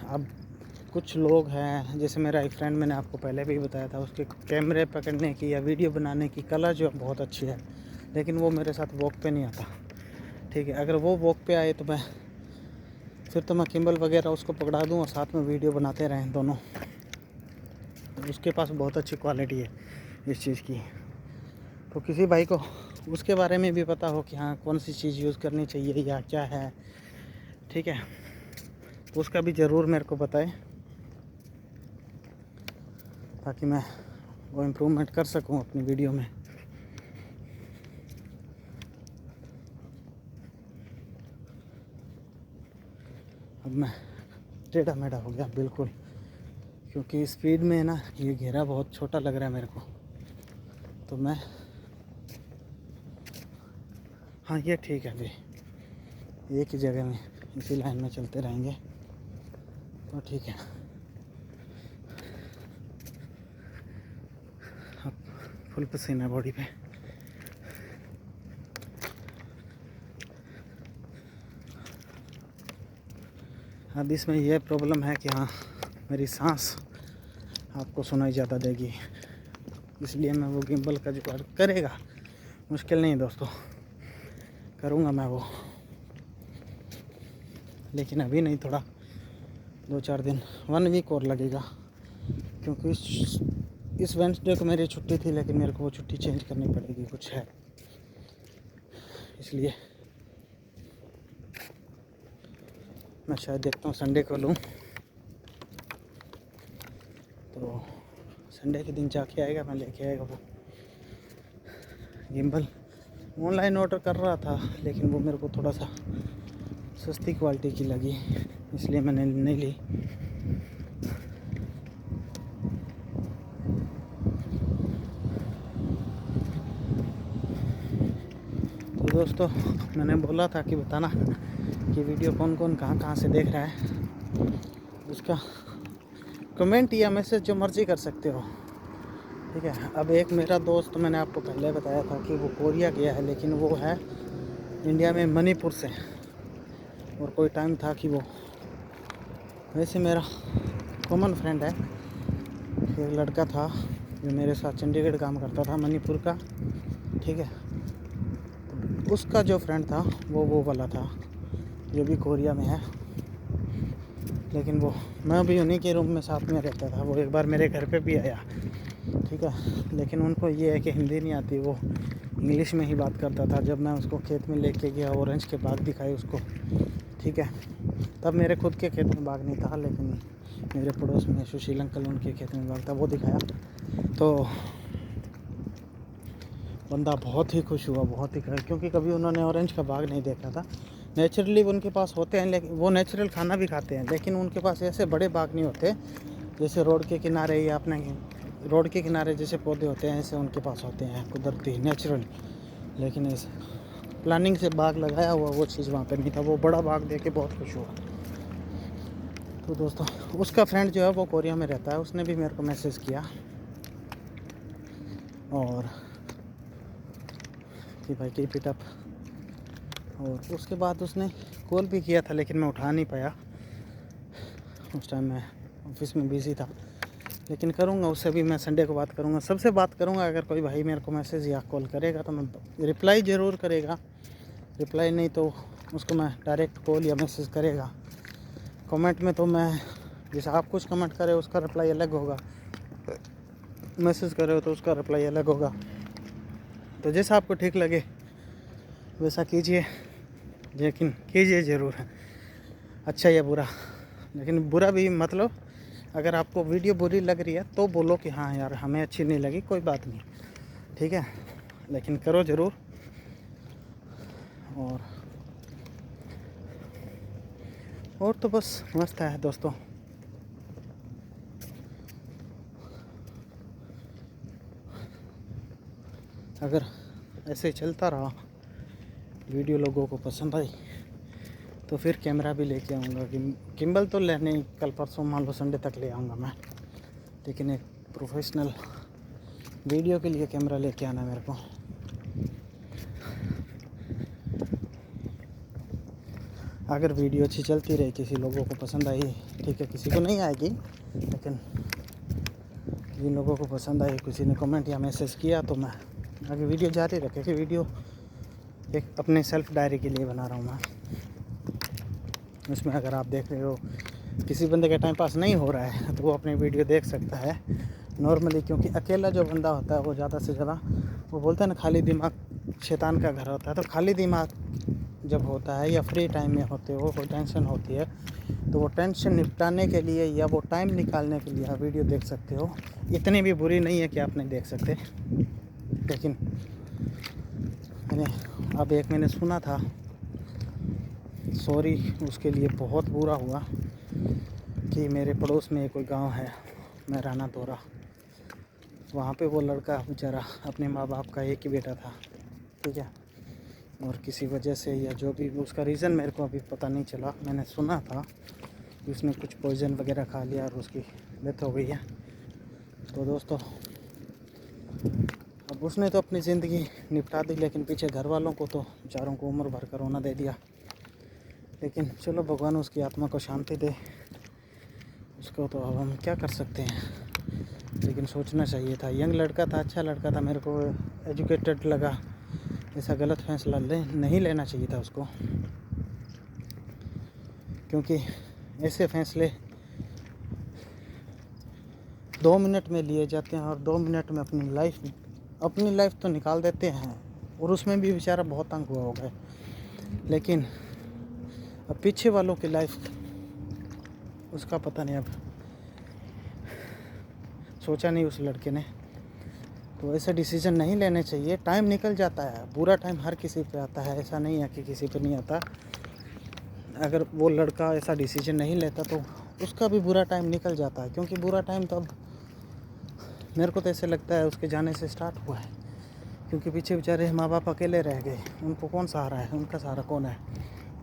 अब कुछ लोग हैं, जैसे मेरा एक फ्रेंड, मैंने आपको पहले भी बताया था, उसके कैमरे पकड़ने की या वीडियो बनाने की कला जो बहुत अच्छी है, लेकिन वो मेरे साथ वॉक पे नहीं आता। ठीक है, अगर वो वॉक पे आए तो फिर तो मैं गिम्बल वगैरह उसको पकड़ा दूँ और साथ में वीडियो बनाते रहें दोनों। उसके पास बहुत अच्छी क्वालिटी है इस चीज़ की, तो किसी भाई को उसके बारे में भी पता हो कि हाँ कौन सी चीज़ यूज़ करनी चाहिए या क्या है, ठीक है, तो उसका भी ज़रूर मेरे को बताएं ताकि मैं वो इम्प्रूवमेंट कर सकूं अपनी वीडियो में। अब मैं टेढ़ा मेढ़ा हो गया बिल्कुल, क्योंकि स्पीड में ना ये घेरा बहुत छोटा लग रहा है मेरे को, तो मैं, हाँ ये ठीक है, अभी एक ही जगह में इसी लाइन में चलते रहेंगे तो ठीक है। अब फुल पसीना बॉडी पे। अब इसमें यह प्रॉब्लम है कि हाँ मेरी सांस आपको सुनाई ज़्यादा देगी, इसलिए मैं वो गिम्बल का जुगाड़ करेगा, मुश्किल नहीं दोस्तों, करूँगा मैं वो। लेकिन अभी नहीं, थोड़ा 2-4 दिन, 1 वीक और लगेगा, क्योंकि इस वेडनेसडे को मेरी छुट्टी थी, लेकिन मेरे को वो छुट्टी चेंज करनी पड़ेगी, कुछ है इसलिए मैं शायद देखता हूँ संडे को लूँ। तो संडे के दिन जाके आएगा, मैं लेके आएगा वो गिम्बल। ऑनलाइन ऑर्डर कर रहा था, लेकिन वो मेरे को थोड़ा सा सस्ती क्वालिटी की लगी, इसलिए मैंने नहीं ली। तो दोस्तों, मैंने बोला था कि बताना कि वीडियो कौन कौन कहाँ से देख रहा है, उसका कमेंट या मैसेज जो मर्ज़ी कर सकते हो, ठीक है। अब एक मेरा दोस्त, मैंने आपको पहले बताया था कि वो कोरिया गया है, लेकिन वो है इंडिया में मणिपुर से, और कोई टाइम था कि वो, वैसे मेरा कॉमन फ्रेंड है, एक लड़का था जो मेरे साथ चंडीगढ़ काम करता था, मणिपुर का, ठीक है। उसका जो फ्रेंड था वो वाला था जो भी कोरिया में है, लेकिन वो, मैं भी उन्हीं के रूम में साथ में रहता था। वो एक बार मेरे घर पे भी आया, ठीक है, लेकिन उनको ये है कि हिंदी नहीं आती, वो इंग्लिश में ही बात करता था। जब मैं उसको खेत में लेके गया, ऑरेंज के बाग दिखाए उसको, ठीक है, तब मेरे खुद के खेत में बाग नहीं था, लेकिन मेरे पड़ोस में सुशील अंकल, उनके खेत में बाग था, वो दिखाया। तो बंदा बहुत ही खुश हुआ, बहुत ही खुश, क्योंकि कभी उन्होंने ऑरेंज का बाग नहीं देखा था। नेचुरली उनके पास होते हैं, लेकिन वो नेचुरल खाना भी खाते हैं, लेकिन उनके पास ऐसे बड़े बाग नहीं होते जैसे रोड के किनारे, या अपने रोड के किनारे जैसे पौधे होते हैं, ऐसे उनके पास होते हैं कुदरती नेचुरल। लेकिन इस प्लानिंग से बाग लगाया हुआ वो चीज़ वहाँ पे नहीं था। वो बड़ा बाग देख के बहुत खुश हुआ। तो दोस्तों, उसका फ्रेंड जो है वो कोरिया में रहता है, उसने भी मेरे को मैसेज किया और कि भाई कीप इट अप, और उसके बाद उसने कॉल भी किया था, लेकिन मैं उठा नहीं पाया, उस टाइम मैं ऑफिस में बिज़ी था। लेकिन करूँगा, उससे भी मैं संडे को बात करूँगा, सबसे बात करूँगा। अगर कोई भाई मेरे को मैसेज या कॉल करेगा तो मैं रिप्लाई ज़रूर करेगा, रिप्लाई नहीं तो उसको मैं डायरेक्ट कॉल या मैसेज करेगा। कमेंट में तो मैं, जैसे आप कुछ कमेंट करें उसका रिप्लाई अलग होगा, मैसेज करे तो उसका रिप्लाई अलग होगा। तो जैसा आपको ठीक लगे वैसा कीजिए, लेकिन कीजिए ज़रूर, अच्छा या बुरा। लेकिन बुरा भी मतलब, अगर आपको वीडियो बुरी लग रही है तो बोलो कि हाँ यार हमें अच्छी नहीं लगी, कोई बात नहीं, ठीक है, लेकिन करो ज़रूर। और तो बस मस्त है दोस्तों। अगर ऐसे चलता रहा, वीडियो लोगों को पसंद आई, तो फिर कैमरा भी लेके आऊँगा। गिम्बल तो लेने कल परसों, मान लो संडे तक ले आऊँगा मैं, लेकिन एक प्रोफेशनल वीडियो के लिए कैमरा लेके आना मेरे को। अगर वीडियो अच्छी चलती रही, किसी लोगों को पसंद आई, ठीक है, किसी को नहीं आएगी, लेकिन जिन लोगों को पसंद आई, किसी ने कमेंट या मैसेज किया, तो मैं आगे वीडियो जारी रखे कि वीडियो एक अपने सेल्फ डायरी के लिए बना रहा हूँ मैं। इसमें अगर आप देख रहे हो किसी बंदे का टाइम पास नहीं हो रहा है तो वो अपनी वीडियो देख सकता है नॉर्मली, क्योंकि अकेला जो बंदा होता है वो ज़्यादा से ज़्यादा, वो बोलते हैं ना खाली दिमाग शैतान का घर होता है। तो खाली दिमाग जब होता है या फ्री टाइम में होते हो, कोई टेंशन होती है, तो वो टेंशन निपटाने के लिए या वो टाइम निकालने के लिए आप वीडियो देख सकते हो। इतनी भी बुरी नहीं है कि आप नहीं देख सकते, लेकिन मैंने सुना था, सॉरी उसके लिए, बहुत बुरा हुआ कि मेरे पड़ोस में कोई गांव है, मैराना दोरा, वहाँ पे वो लड़का बेचारा, अपने माँ बाप का एक ही बेटा था, ठीक है, और किसी वजह से या जो भी उसका रीज़न मेरे को अभी पता नहीं चला, मैंने सुना था कि उसने कुछ पॉइज़न वगैरह खा लिया और उसकी डेथ हो गई है। तो दोस्तों, अब उसने तो अपनी ज़िंदगी निपटा दी, लेकिन पीछे घर वालों को तो बेचारों को उम्र भर कर रोना दे दिया। लेकिन चलो, भगवान उसकी आत्मा को शांति दे, उसको तो अब हम क्या कर सकते हैं, लेकिन सोचना चाहिए था। यंग लड़का था, अच्छा लड़का था, मेरे को एजुकेटेड लगा। ऐसा गलत फैसला नहीं लेना चाहिए था उसको। क्योंकि ऐसे फैसले 2 मिनट में लिए जाते हैं और 2 मिनट में अपनी लाइफ तो निकाल देते हैं, और उसमें भी बेचारा बहुत तंग हुआ होगा। लेकिन अब पीछे वालों की लाइफ उसका पता नहीं, अब सोचा नहीं उस लड़के ने। तो ऐसे डिसीजन नहीं लेने चाहिए। टाइम निकल जाता है, बुरा टाइम हर किसी पे आता है, ऐसा नहीं है कि किसी पे नहीं आता। अगर वो लड़का ऐसा डिसीजन नहीं लेता तो उसका भी बुरा टाइम निकल जाता है, क्योंकि बुरा टाइम तो अब मेरे को तो ऐसे लगता है उसके जाने से स्टार्ट हुआ है, क्योंकि पीछे बेचारे माँ बाप अकेले रह गए, उनको कौन सहारा है, उनका सहारा कौन है।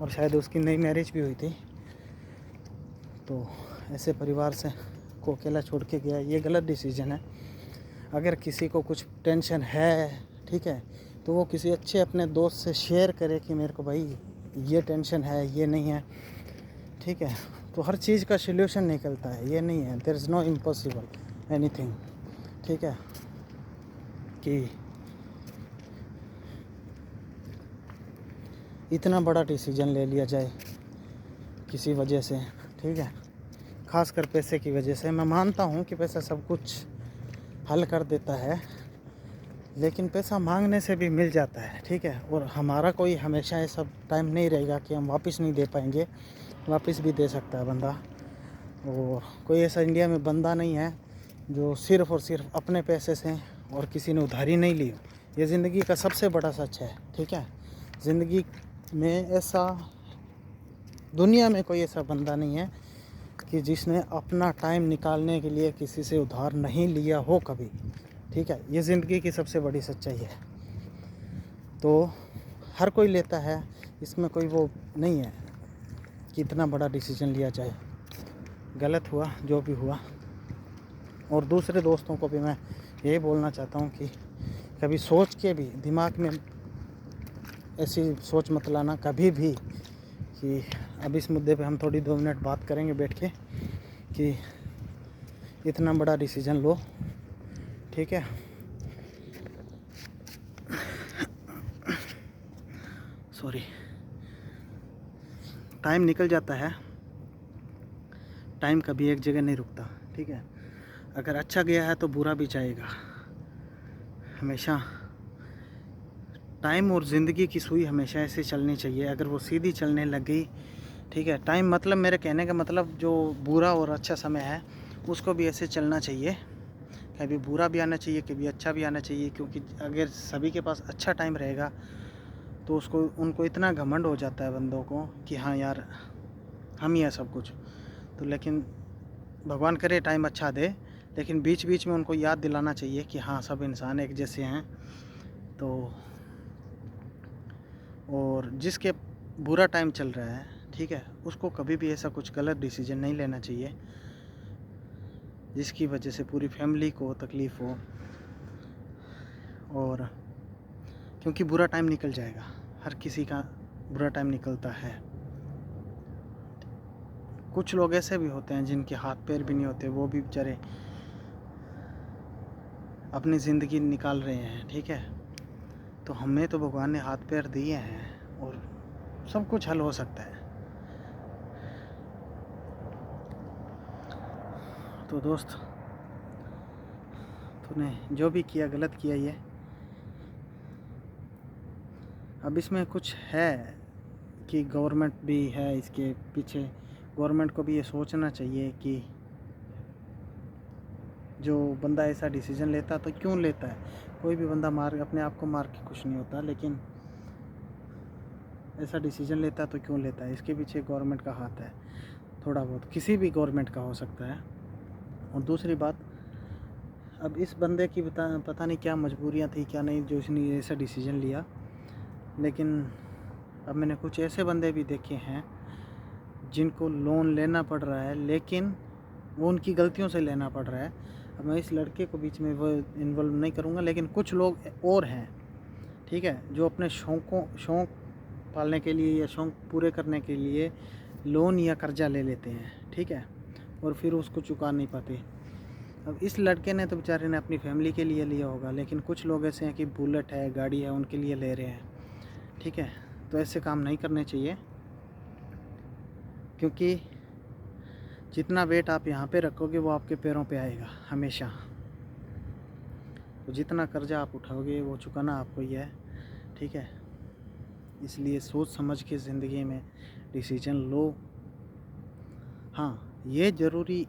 और शायद उसकी नई मैरिज भी हुई थी, तो ऐसे परिवार से को अकेला छोड़ के गया, ये गलत डिसीजन है। अगर किसी को कुछ टेंशन है, ठीक है, तो वो किसी अच्छे अपने दोस्त से शेयर करे कि मेरे को भाई ये टेंशन है, ये नहीं है, ठीक है। तो हर चीज़ का सल्यूशन निकलता है, ये नहीं है there is no impossible anything, ठीक है। कि इतना बड़ा डिसीजन ले लिया जाए किसी वजह से, ठीक है, खासकर पैसे की वजह से। मैं मानता हूँ कि पैसा सब कुछ हल कर देता है, लेकिन पैसा मांगने से भी मिल जाता है, ठीक है। और हमारा कोई हमेशा ऐसा टाइम नहीं रहेगा कि हम वापस नहीं दे पाएंगे, वापस भी दे सकता है बंदा। और कोई ऐसा इंडिया में बंदा नहीं है जो सिर्फ़ और सिर्फ अपने पैसे से और किसी ने उधारी नहीं ली। ये ज़िंदगी का सबसे बड़ा सच है, ठीक है। ज़िंदगी में ऐसा, दुनिया में कोई ऐसा बंदा नहीं है कि जिसने अपना टाइम निकालने के लिए किसी से उधार नहीं लिया हो कभी, ठीक है। ये ज़िंदगी की सबसे बड़ी सच्चाई है। तो हर कोई लेता है, इसमें कोई वो नहीं है कि इतना बड़ा डिसीजन लिया जाए। गलत हुआ जो भी हुआ। और दूसरे दोस्तों को भी मैं यही बोलना चाहता हूँ कि कभी सोच के भी दिमाग में ऐसी सोच मत लाना कभी भी कि अब इस मुद्दे पे हम थोड़ी 2 मिनट बात करेंगे बैठ के, कि इतना बड़ा डिसीजन लो, ठीक है। सॉरी, टाइम निकल जाता है, टाइम कभी एक जगह नहीं रुकता, ठीक है। अगर अच्छा गया है तो बुरा भी जाएगा हमेशा। टाइम और ज़िंदगी की सुई हमेशा ऐसे चलनी चाहिए। अगर वो सीधी चलने लग गई, ठीक है, टाइम मतलब मेरे कहने का मतलब जो बुरा और अच्छा समय है उसको भी ऐसे चलना चाहिए। कभी बुरा भी आना चाहिए, कभी अच्छा भी आना चाहिए, क्योंकि अगर सभी के पास अच्छा टाइम रहेगा तो उनको इतना घमंड हो जाता है बंदों को कि हाँ यार हम ही है सब कुछ। तो लेकिन भगवान करे टाइम अच्छा दे, लेकिन बीच बीच में उनको याद दिलाना चाहिए कि हाँ सब इंसान एक जैसे हैं। तो और जिसके बुरा टाइम चल रहा है, ठीक है, उसको कभी भी ऐसा कुछ गलत डिसीजन नहीं लेना चाहिए जिसकी वजह से पूरी फैमिली को तकलीफ़ हो। और क्योंकि बुरा टाइम निकल जाएगा, हर किसी का बुरा टाइम निकलता है। कुछ लोग ऐसे भी होते हैं जिनके हाथ पैर भी नहीं होते, वो भी बेचारे अपनी ज़िंदगी निकाल रहे हैं, ठीक है। तो हमें तो भगवान ने हाथ पैर दिए हैं और सब कुछ हल हो सकता है। तो दोस्त, तूने जो भी किया गलत किया ये। अब इसमें कुछ है कि गवर्नमेंट भी है इसके पीछे। गवर्नमेंट को भी ये सोचना चाहिए कि जो बंदा ऐसा डिसीजन लेता तो क्यों लेता है। कोई भी बंदा अपने आप को मार के खुश नहीं होता, लेकिन ऐसा डिसीजन लेता तो क्यों लेता है। इसके पीछे गवर्नमेंट का हाथ है, थोड़ा बहुत किसी भी गवर्नमेंट का हो सकता है। और दूसरी बात, अब इस बंदे की पता नहीं क्या मजबूरियां थी क्या नहीं जो इसने ऐसा डिसीजन लिया। लेकिन अब मैंने कुछ ऐसे बंदे भी देखे हैं जिनको लोन लेना पड़ रहा है, लेकिन वो उनकी गलतियों से लेना पड़ रहा है। अब मैं इस लड़के को बीच में वो इन्वॉल्व नहीं करूँगा, लेकिन कुछ लोग और हैं, ठीक है, जो अपने शौक़ पालने के लिए या शौक़ पूरे करने के लिए लोन या कर्जा ले लेते हैं, ठीक है, और फिर उसको चुका नहीं पाते। अब इस लड़के ने तो बेचारे ने अपनी फैमिली के लिए लिया होगा, लेकिन कुछ लोग ऐसे हैं कि बुलेट है, गाड़ी है, उनके लिए ले रहे हैं, ठीक है। तो ऐसे काम नहीं करने चाहिए। क्योंकि जितना वेट आप यहाँ पे रखोगे वो आपके पैरों पे आएगा हमेशा। तो जितना कर्जा आप उठाओगे वो चुकाना आपको ही है, ठीक है। इसलिए सोच समझ के ज़िंदगी में डिसीजन लो। हाँ, ये ज़रूरी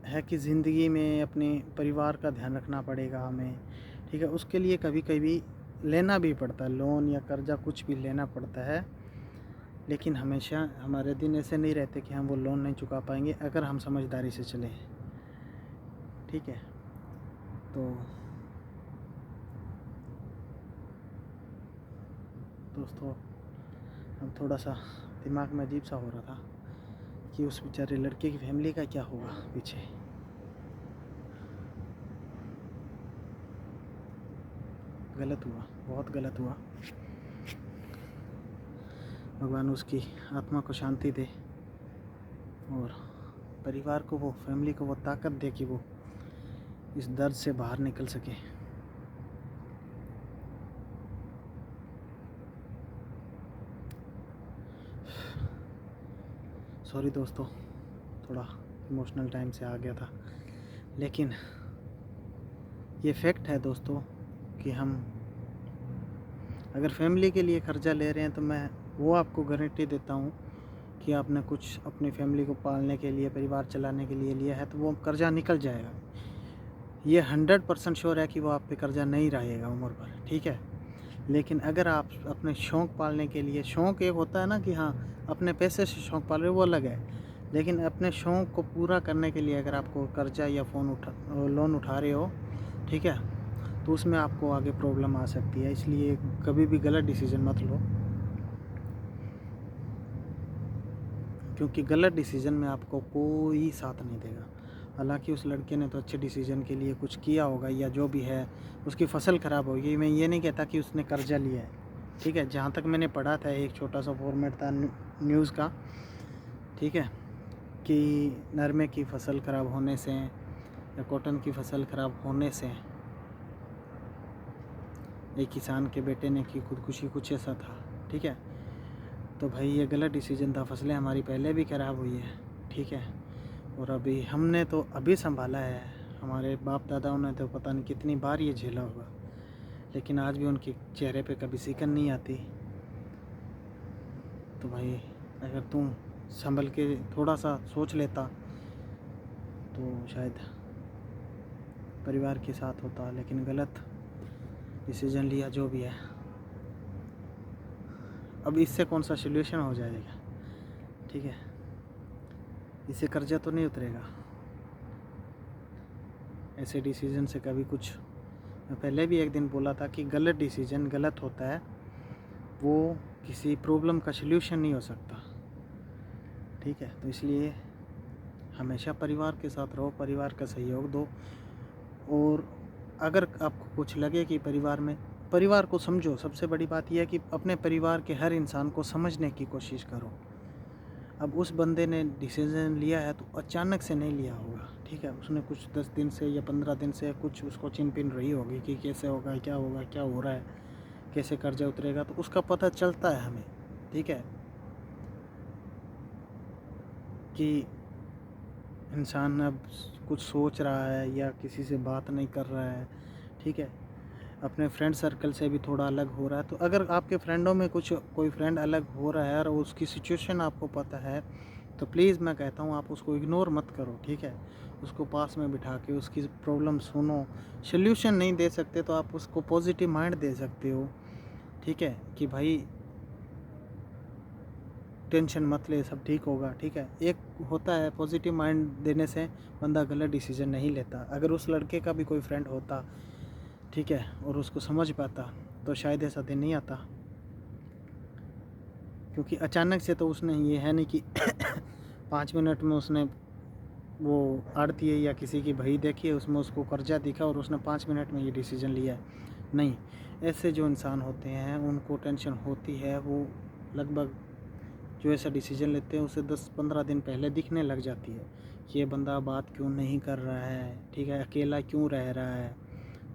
है कि ज़िंदगी में अपने परिवार का ध्यान रखना पड़ेगा हमें, ठीक है। उसके लिए कभी कभी लेना भी पड़ता है, लोन या कर्जा कुछ भी लेना पड़ता है, लेकिन हमेशा हमारे दिन ऐसे नहीं रहते कि हम वो लोन नहीं चुका पाएंगे अगर हम समझदारी से चलें, ठीक है। तो दोस्तों, अब थोड़ा सा दिमाग में अजीब सा हो रहा था कि उस बेचारे लड़के की फैमिली का क्या होगा पीछे। गलत हुआ, बहुत गलत हुआ। भगवान उसकी आत्मा को शांति दे और परिवार को, वो फैमिली को वो ताकत दे कि वो इस दर्द से बाहर निकल सके। सॉरी दोस्तों, थोड़ा इमोशनल टाइम से आ गया था, लेकिन ये फैक्ट है दोस्तों कि हम अगर फैमिली के लिए कर्जा ले रहे हैं तो मैं वो आपको गारंटी देता हूँ कि आपने कुछ अपनी फैमिली को पालने के लिए, परिवार चलाने के लिए लिया है तो वो कर्जा निकल जाएगा। ये 100% श्योर है कि वो आप पे कर्जा नहीं रहेगा उम्र भर, ठीक है। लेकिन अगर आप अपने शौक़ पालने के लिए, शौक़ एक होता है ना कि हाँ अपने पैसे से शौक़ पाल रहे हो, वो अलग है, लेकिन अपने शौक़ को पूरा करने के लिए अगर आपको कर्जा या लोन उठा रहे हो, ठीक है, तो उसमें आपको आगे प्रॉब्लम आ सकती है। इसलिए कभी भी गलत डिसीज़न मत लो, क्योंकि गलत डिसीज़न में आपको कोई साथ नहीं देगा। हालांकि उस लड़के ने तो अच्छे डिसीज़न के लिए कुछ किया होगा, या जो भी है उसकी फ़सल ख़राब होगी। मैं ये नहीं कहता कि उसने कर्जा लिया है, ठीक है। जहाँ तक मैंने पढ़ा था, एक छोटा सा फॉर्मेट था न्यूज़ का, ठीक है, कि नरमे की फ़सल ख़राब होने से या कॉटन की फ़सल ख़राब होने से एक किसान के बेटे ने की खुदकुशी, कुछ ऐसा था, ठीक है। तो भाई ये गलत डिसीजन था, फसलें हमारी पहले भी ख़राब हुई है, ठीक है, और अभी हमने तो अभी संभाला है, हमारे बाप दादाओं ने तो पता नहीं कितनी बार ये झेला होगा, लेकिन आज भी उनके चेहरे पे कभी सिकन नहीं आती। तो भाई अगर तुम संभल के थोड़ा सा सोच लेता तो शायद परिवार के साथ होता, लेकिन गलत डिसीजन लिया जो भी है। अब इससे कौन सा सॉल्यूशन हो जाएगा, ठीक है, इससे कर्जा तो नहीं उतरेगा। ऐसे डिसीजन से कभी कुछ, मैं पहले भी एक दिन बोला था कि गलत डिसीजन गलत होता है, वो किसी प्रॉब्लम का सॉल्यूशन नहीं हो सकता, ठीक है। तो इसलिए हमेशा परिवार के साथ रहो, परिवार का सहयोग दो, और अगर आपको कुछ लगे कि परिवार को समझो। सबसे बड़ी बात यह है कि अपने परिवार के हर इंसान को समझने की कोशिश करो। अब उस बंदे ने डिसीजन लिया है तो अचानक से नहीं लिया होगा, ठीक है, उसने कुछ 10 दिन से या 15 दिन से कुछ उसको चिन रही होगी कि कैसे होगा, क्या हो रहा है, कैसे कर्जा उतरेगा, तो उसका पता चलता है हमें, ठीक है, कि इंसान अब कुछ सोच रहा है या किसी से बात नहीं कर रहा है, ठीक है, अपने फ्रेंड सर्कल से भी थोड़ा अलग हो रहा है। तो अगर आपके फ्रेंडों में कोई फ्रेंड अलग हो रहा है और उसकी सिचुएशन आपको पता है, तो प्लीज़ मैं कहता हूँ आप उसको इग्नोर मत करो, ठीक है। उसको पास में बिठा के उसकी प्रॉब्लम सुनो। सल्यूशन नहीं दे सकते तो आप उसको पॉजिटिव माइंड दे सकते हो, ठीक है, कि भाई टेंशन मत ले, सब ठीक होगा, ठीक है। एक होता है पॉजिटिव माइंड देने से बंदा गलत डिसीजन नहीं लेता। अगर उस लड़के का भी कोई फ्रेंड होता, ठीक है, और उसको समझ पाता तो शायद ऐसा दिन नहीं आता, क्योंकि अचानक से तो उसने, ये है नहीं कि 5 मिनट में उसने वो आड़ती है या किसी की बही देखी है, उसमें उसको कर्जा दिखा और उसने 5 मिनट में ये डिसीजन लिया है। नहीं, ऐसे जो इंसान होते हैं उनको टेंशन होती है, वो लगभग जो ऐसा डिसीजन लेते हैं उसे 10-15 दिन पहले दिखने लग जाती है कि ये बंदा बात क्यों नहीं कर रहा है, ठीक है, अकेला क्यों रह रहा है।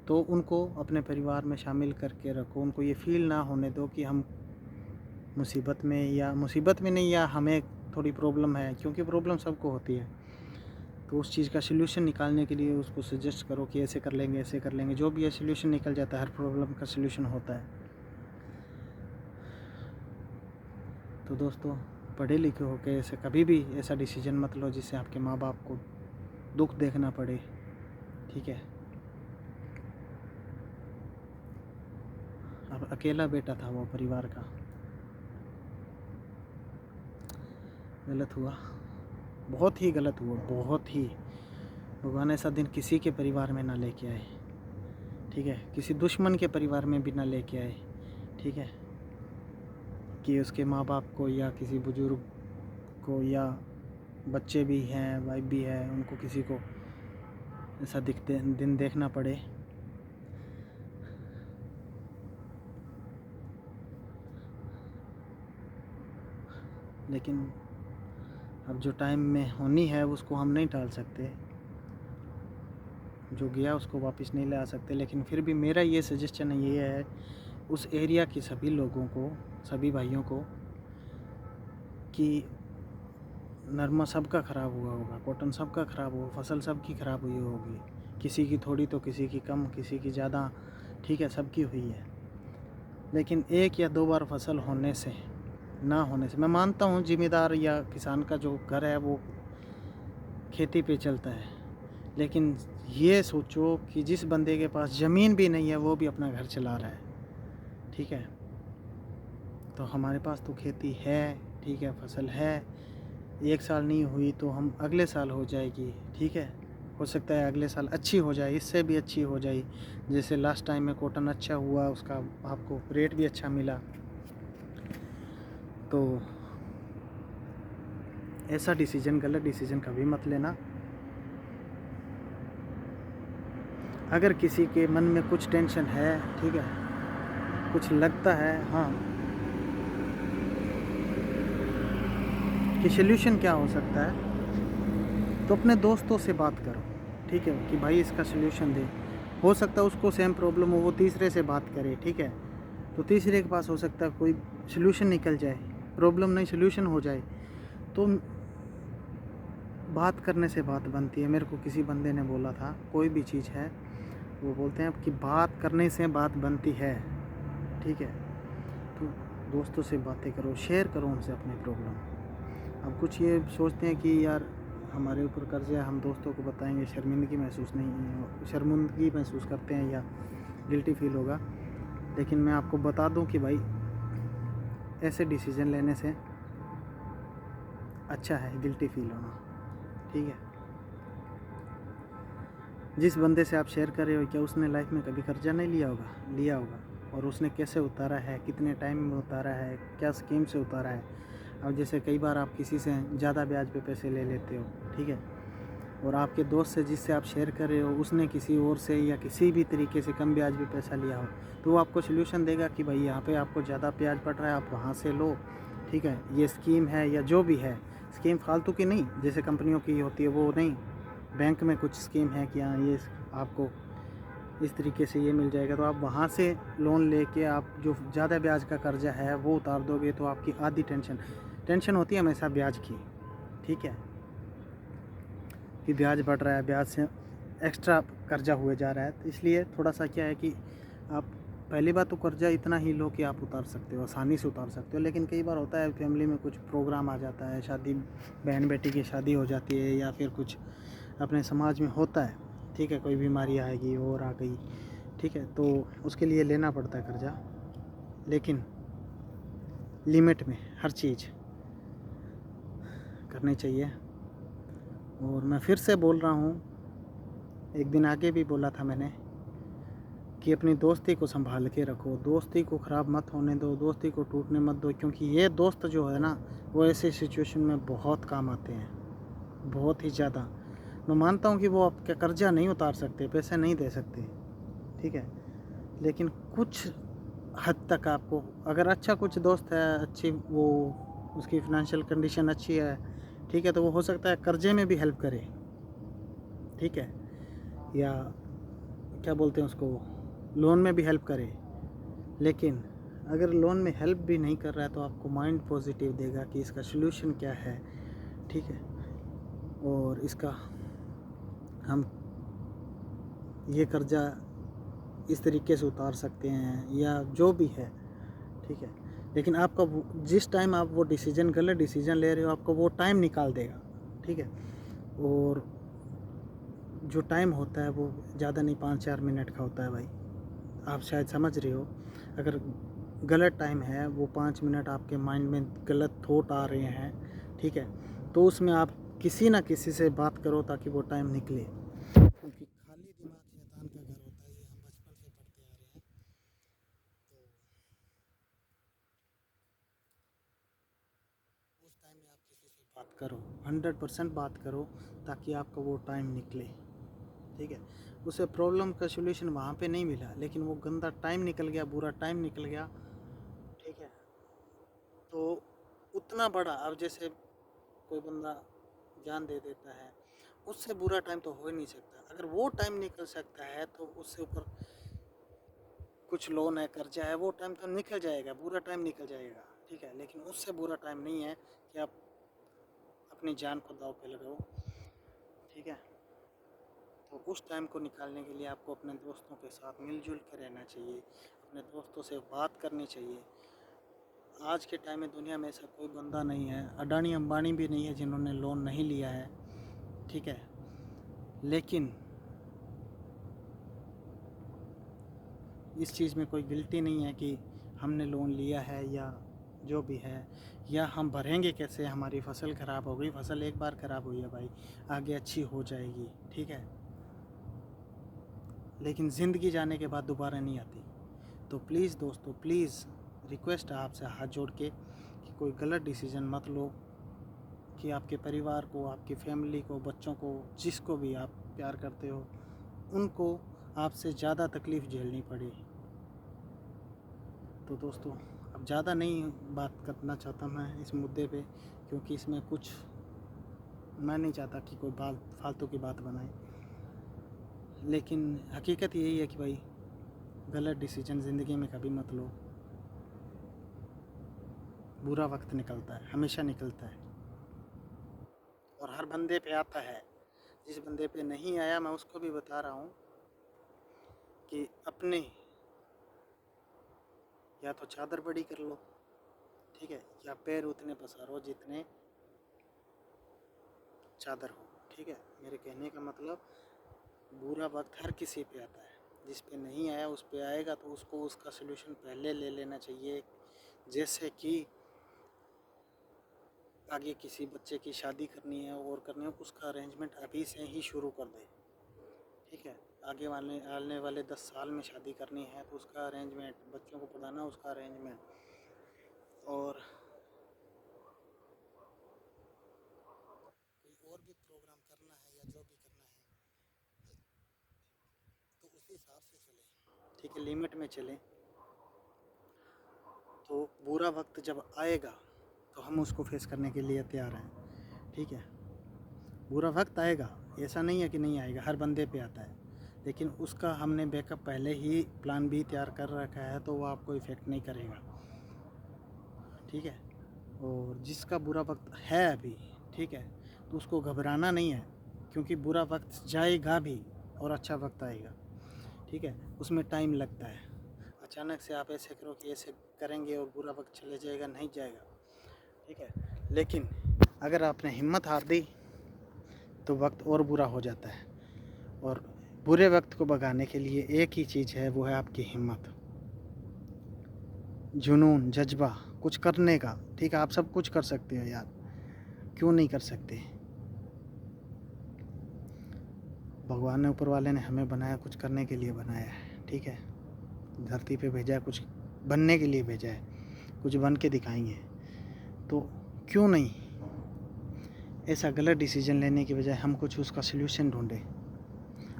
तो उनको अपने परिवार में शामिल करके रखो, उनको ये फील ना होने दो कि हम मुसीबत में नहीं, या हमें थोड़ी प्रॉब्लम है, क्योंकि प्रॉब्लम सबको होती है। तो उस चीज़ का सल्यूशन निकालने के लिए उसको सजेस्ट करो कि ऐसे कर लेंगे, ऐसे कर लेंगे। जो भी है सल्यूशन निकल जाता है, हर प्रॉब्लम का सल्यूशन होता है। तो दोस्तों, पढ़े लिखे होकर ऐसे कभी भी ऐसा डिसीजन मत लो जिससे आपके माँ बाप को दुख देखना पड़े, ठीक है। अब अकेला बेटा था वो परिवार का, गलत हुआ, बहुत ही गलत हुआ, बहुत ही। भगवान ऐसा दिन किसी के परिवार में ना लेके आए, ठीक है, किसी दुश्मन के परिवार में भी ना लेके आए, ठीक है, कि उसके माँ बाप को या किसी बुजुर्ग को या बच्चे भी हैं, वाइफ भी है, उनको किसी को ऐसा दिन देखना पड़े। लेकिन अब जो टाइम में होनी है उसको हम नहीं टाल सकते, जो गया उसको वापस नहीं ला सकते। लेकिन फिर भी मेरा ये सजेशन ये है उस एरिया के सभी लोगों को, सभी भाइयों को, कि नरमा सबका ख़राब हुआ होगा, कॉटन सबका ख़राब हुआ, फसल सबकी ख़राब हुई होगी, किसी की थोड़ी तो किसी की कम, किसी की ज़्यादा, ठीक है, सबकी हुई है। लेकिन एक या 2 बार फसल होने से, ना होने से, मैं मानता हूँ ज़िम्मेदार या किसान का जो घर है वो खेती पे चलता है, लेकिन ये सोचो कि जिस बंदे के पास ज़मीन भी नहीं है वो भी अपना घर चला रहा है, ठीक है। तो हमारे पास तो खेती है, ठीक है, फसल है, एक साल नहीं हुई तो हम अगले साल हो जाएगी, ठीक है, हो सकता है अगले साल अच्छी हो जाए, इससे भी अच्छी हो जाए। जैसे लास्ट टाइम में कॉटन अच्छा हुआ, उसका आपको रेट भी अच्छा मिला। तो ऐसा डिसीजन, गलत डिसीजन कभी मत लेना। अगर किसी के मन में कुछ टेंशन है, ठीक है, कुछ लगता है हाँ कि सल्यूशन क्या हो सकता है, तो अपने दोस्तों से बात करो, ठीक है, कि भाई इसका सल्यूशन दे। हो सकता है उसको सेम प्रॉब्लम हो, वो तीसरे से बात करे, ठीक है, तो तीसरे के पास हो सकता है कोई सल्यूशन निकल जाए, प्रॉब्लम नहीं सल्यूशन हो जाए। तो बात करने से बात बनती है। मेरे को किसी बंदे ने बोला था, कोई भी चीज़ है वो बोलते हैं कि बात करने से बात बनती है, ठीक है। तो दोस्तों से बातें करो, शेयर करो उनसे अपनी प्रॉब्लम। अब कुछ ये सोचते हैं कि यार हमारे ऊपर कर्जा है, हम दोस्तों को बताएंगे, शर्मिंदगी महसूस करते हैं या गिल्टी फील होगा। लेकिन मैं आपको बता दूं कि भाई ऐसे डिसीज़न लेने से अच्छा है गिल्टी फील होना, ठीक है। जिस बंदे से आप शेयर कर रहे हो, क्या उसने लाइफ में कभी कर्जा नहीं लिया होगा? लिया होगा। और उसने कैसे उतारा है, कितने टाइम में उतारा है, क्या स्कीम से उतारा है। अब जैसे कई बार आप किसी से ज़्यादा ब्याज पे पैसे ले लेते हो, ठीक है, और आपके दोस्त से जिससे आप शेयर कर रहे हो उसने किसी और से या किसी भी तरीके से कम ब्याज पे पैसा लिया हो, तो वो आपको सल्यूशन देगा कि भाई यहाँ पे आपको ज़्यादा ब्याज पड़ रहा है, आप वहाँ से लो, ठीक है, ये स्कीम है या जो भी है। स्कीम फालतू की नहीं, जैसे कंपनियों की होती है वो नहीं, बैंक में कुछ स्कीम है कि हाँ ये आपको इस तरीके से ये मिल जाएगा, तो आप वहाँ से लोन लेके आप जो ज़्यादा ब्याज का कर्जा है वो उतार दोगे, तो आपकी आधी टेंशन होती है हमेशा ब्याज की, ठीक है, कि ब्याज बढ़ रहा है, ब्याज से एक्स्ट्रा कर्जा हुए जा रहा है। तो इसलिए थोड़ा सा क्या है कि आप पहली बात तो कर्जा इतना ही लो कि आप उतार सकते हो, आसानी से उतार सकते हो। लेकिन कई बार होता है फैमिली में कुछ प्रोग्राम आ जाता है, शादी, बहन बेटी की शादी हो जाती है, या फिर कुछ अपने समाज में होता है, ठीक है, कोई बीमारी आएगी और आ गई, ठीक है, तो उसके लिए लेना पड़ता है कर्जा। लेकिन लिमिट में हर चीज़ करनी चाहिए। और मैं फिर से बोल रहा हूँ, एक दिन आगे भी बोला था मैंने कि अपनी दोस्ती को संभाल के रखो, दोस्ती को ख़राब मत होने दो, दोस्ती को टूटने मत दो, क्योंकि ये दोस्त जो है ना वो ऐसे सिचुएशन में बहुत काम आते हैं, बहुत ही ज़्यादा। मैं मानता हूँ कि वो आपका कर्जा नहीं उतार सकते, पैसे नहीं दे सकते, ठीक है, लेकिन कुछ हद तक आपको, अगर अच्छा कुछ दोस्त है, अच्छी वो उसकी फिनेंशियल कंडीशन अच्छी है, ठीक है, तो वो हो सकता है कर्जे में भी हेल्प करे, ठीक है, या क्या बोलते हैं उसको, लोन में भी हेल्प करे। लेकिन अगर लोन में हेल्प भी नहीं कर रहा है तो आपको माइंड पॉजिटिव देगा कि इसका सलूशन क्या है, ठीक है, और इसका हम ये कर्जा इस तरीके से उतार सकते हैं या जो भी है, ठीक है। लेकिन आपका जिस टाइम आप वो डिसीजन गलत डिसीजन ले रहे हो, आपको वो टाइम निकाल देगा, ठीक है। और जो टाइम होता है वो ज़्यादा नहीं 5-4 मिनट का होता है भाई, आप शायद समझ रहे हो। अगर गलत टाइम है, वो 5 मिनट आपके माइंड में गलत थॉट आ रहे हैं, ठीक है, तो उसमें आप किसी ना किसी से बात करो ताकि वो टाइम निकले, क्योंकि खाली दिमाग शैतान का घर होता है, ये हम बचपन से पढ़ते आ रहे हैं। तो उस टाइम में आप किसी से बात करो, 100% बात करो ताकि आपका वो टाइम निकले, ठीक है। उसे प्रॉब्लम का सलूशन वहाँ पे नहीं मिला, लेकिन वो गंदा टाइम निकल गया, बुरा टाइम निकल गया, ठीक है। तो उतना बड़ा, अब जैसे कोई बंदा जान दे देता है, उससे बुरा टाइम तो हो ही नहीं सकता। अगर वो टाइम निकल सकता है तो उससे ऊपर कुछ लोन है, कर्जा है, वो टाइम तो निकल जाएगा, बुरा टाइम निकल जाएगा, ठीक है। लेकिन उससे बुरा टाइम नहीं है कि आप अपनी जान को दांव पे लगाओ, ठीक है। तो उस टाइम को निकालने के लिए आपको अपने दोस्तों के साथ मिलजुल कर रहना चाहिए, अपने दोस्तों से बात करनी चाहिए। आज के टाइम में दुनिया में ऐसा कोई बंदा नहीं है, अडानी अंबानी भी नहीं है जिन्होंने लोन नहीं लिया है, ठीक है। लेकिन इस चीज़ में कोई गिल्टी नहीं है कि हमने लोन लिया है या जो भी है, या हम भरेंगे कैसे, हमारी फसल ख़राब हो गई, फसल एक बार ख़राब हुई है भाई, आगे अच्छी हो जाएगी, ठीक है। लेकिन ज़िंदगी जाने के बाद दोबारा नहीं आती। तो प्लीज़ दोस्तों, प्लीज़ रिक्वेस्ट है आपसे हाथ जोड़ के कि कोई गलत डिसीज़न मत लो कि आपके परिवार को, आपकी फैमिली को, बच्चों को, जिसको भी आप प्यार करते हो, उनको आपसे ज़्यादा तकलीफ़ झेलनी पड़े। तो दोस्तों, अब ज़्यादा नहीं बात करना चाहता मैं इस मुद्दे पे, क्योंकि इसमें कुछ मैं नहीं चाहता कि कोई बात फालतू की बात बनाए। लेकिन हकीकत यही है कि भाई गलत डिसीजन ज़िंदगी में कभी मत लो। बुरा वक्त निकलता है, हमेशा निकलता है, और हर बंदे पे आता है। जिस बंदे पे नहीं आया, मैं उसको भी बता रहा हूँ कि अपने या तो चादर बड़ी कर लो, ठीक है, या पैर उतने पसारो जितने चादर हो, ठीक है। मेरे कहने का मतलब, बुरा वक्त हर किसी पे आता है, जिस पे नहीं आया उस पे आएगा, तो उसको उसका सलूशन पहले ले लेना चाहिए। जैसे कि आगे किसी बच्चे की शादी करनी है और करनी है, उसका अरेंजमेंट अभी से ही शुरू कर दे, ठीक है। आगे आने वाले 10 साल में शादी करनी है तो उसका अरेंजमेंट, बच्चों को पढ़ाना उसका अरेंजमेंट, और कोई और भी प्रोग्राम करना है या जो भी करना है तो उसी हिसाब से चलें, ठीक है, लिमिट में चलें। तो बुरा वक्त जब आएगा तो हम उसको फेस करने के लिए तैयार हैं, ठीक है। बुरा वक्त आएगा, ऐसा नहीं है कि नहीं आएगा, हर बंदे पे आता है, लेकिन उसका हमने बैकअप पहले ही प्लान भी तैयार कर रखा है, तो वो आपको इफ़ेक्ट नहीं करेगा, ठीक है। और जिसका बुरा वक्त है अभी, ठीक है, तो उसको घबराना नहीं है, क्योंकि बुरा वक्त जाएगा भी और अच्छा वक्त आएगा, ठीक है। उसमें टाइम लगता है, अचानक से आप ऐसे करो कि ऐसे करेंगे और बुरा वक्त चले जाएगा, नहीं जाएगा, ठीक है। लेकिन अगर आपने हिम्मत हार दी तो वक्त और बुरा हो जाता है, और बुरे वक्त को भगाने के लिए एक ही चीज़ है, वो है आपकी हिम्मत, जुनून, जज्बा कुछ करने का, ठीक है। आप सब कुछ कर सकते हो यार, क्यों नहीं कर सकते। भगवान ने, ऊपर वाले ने हमें बनाया कुछ करने के लिए बनाया है, ठीक है। धरती पे भेजा है कुछ बनने के लिए भेजा है, कुछ बन के दिखाएंगे, तो क्यों नहीं ऐसा गलत डिसीजन लेने की बजाय हम कुछ उसका सलूशन ढूंढें।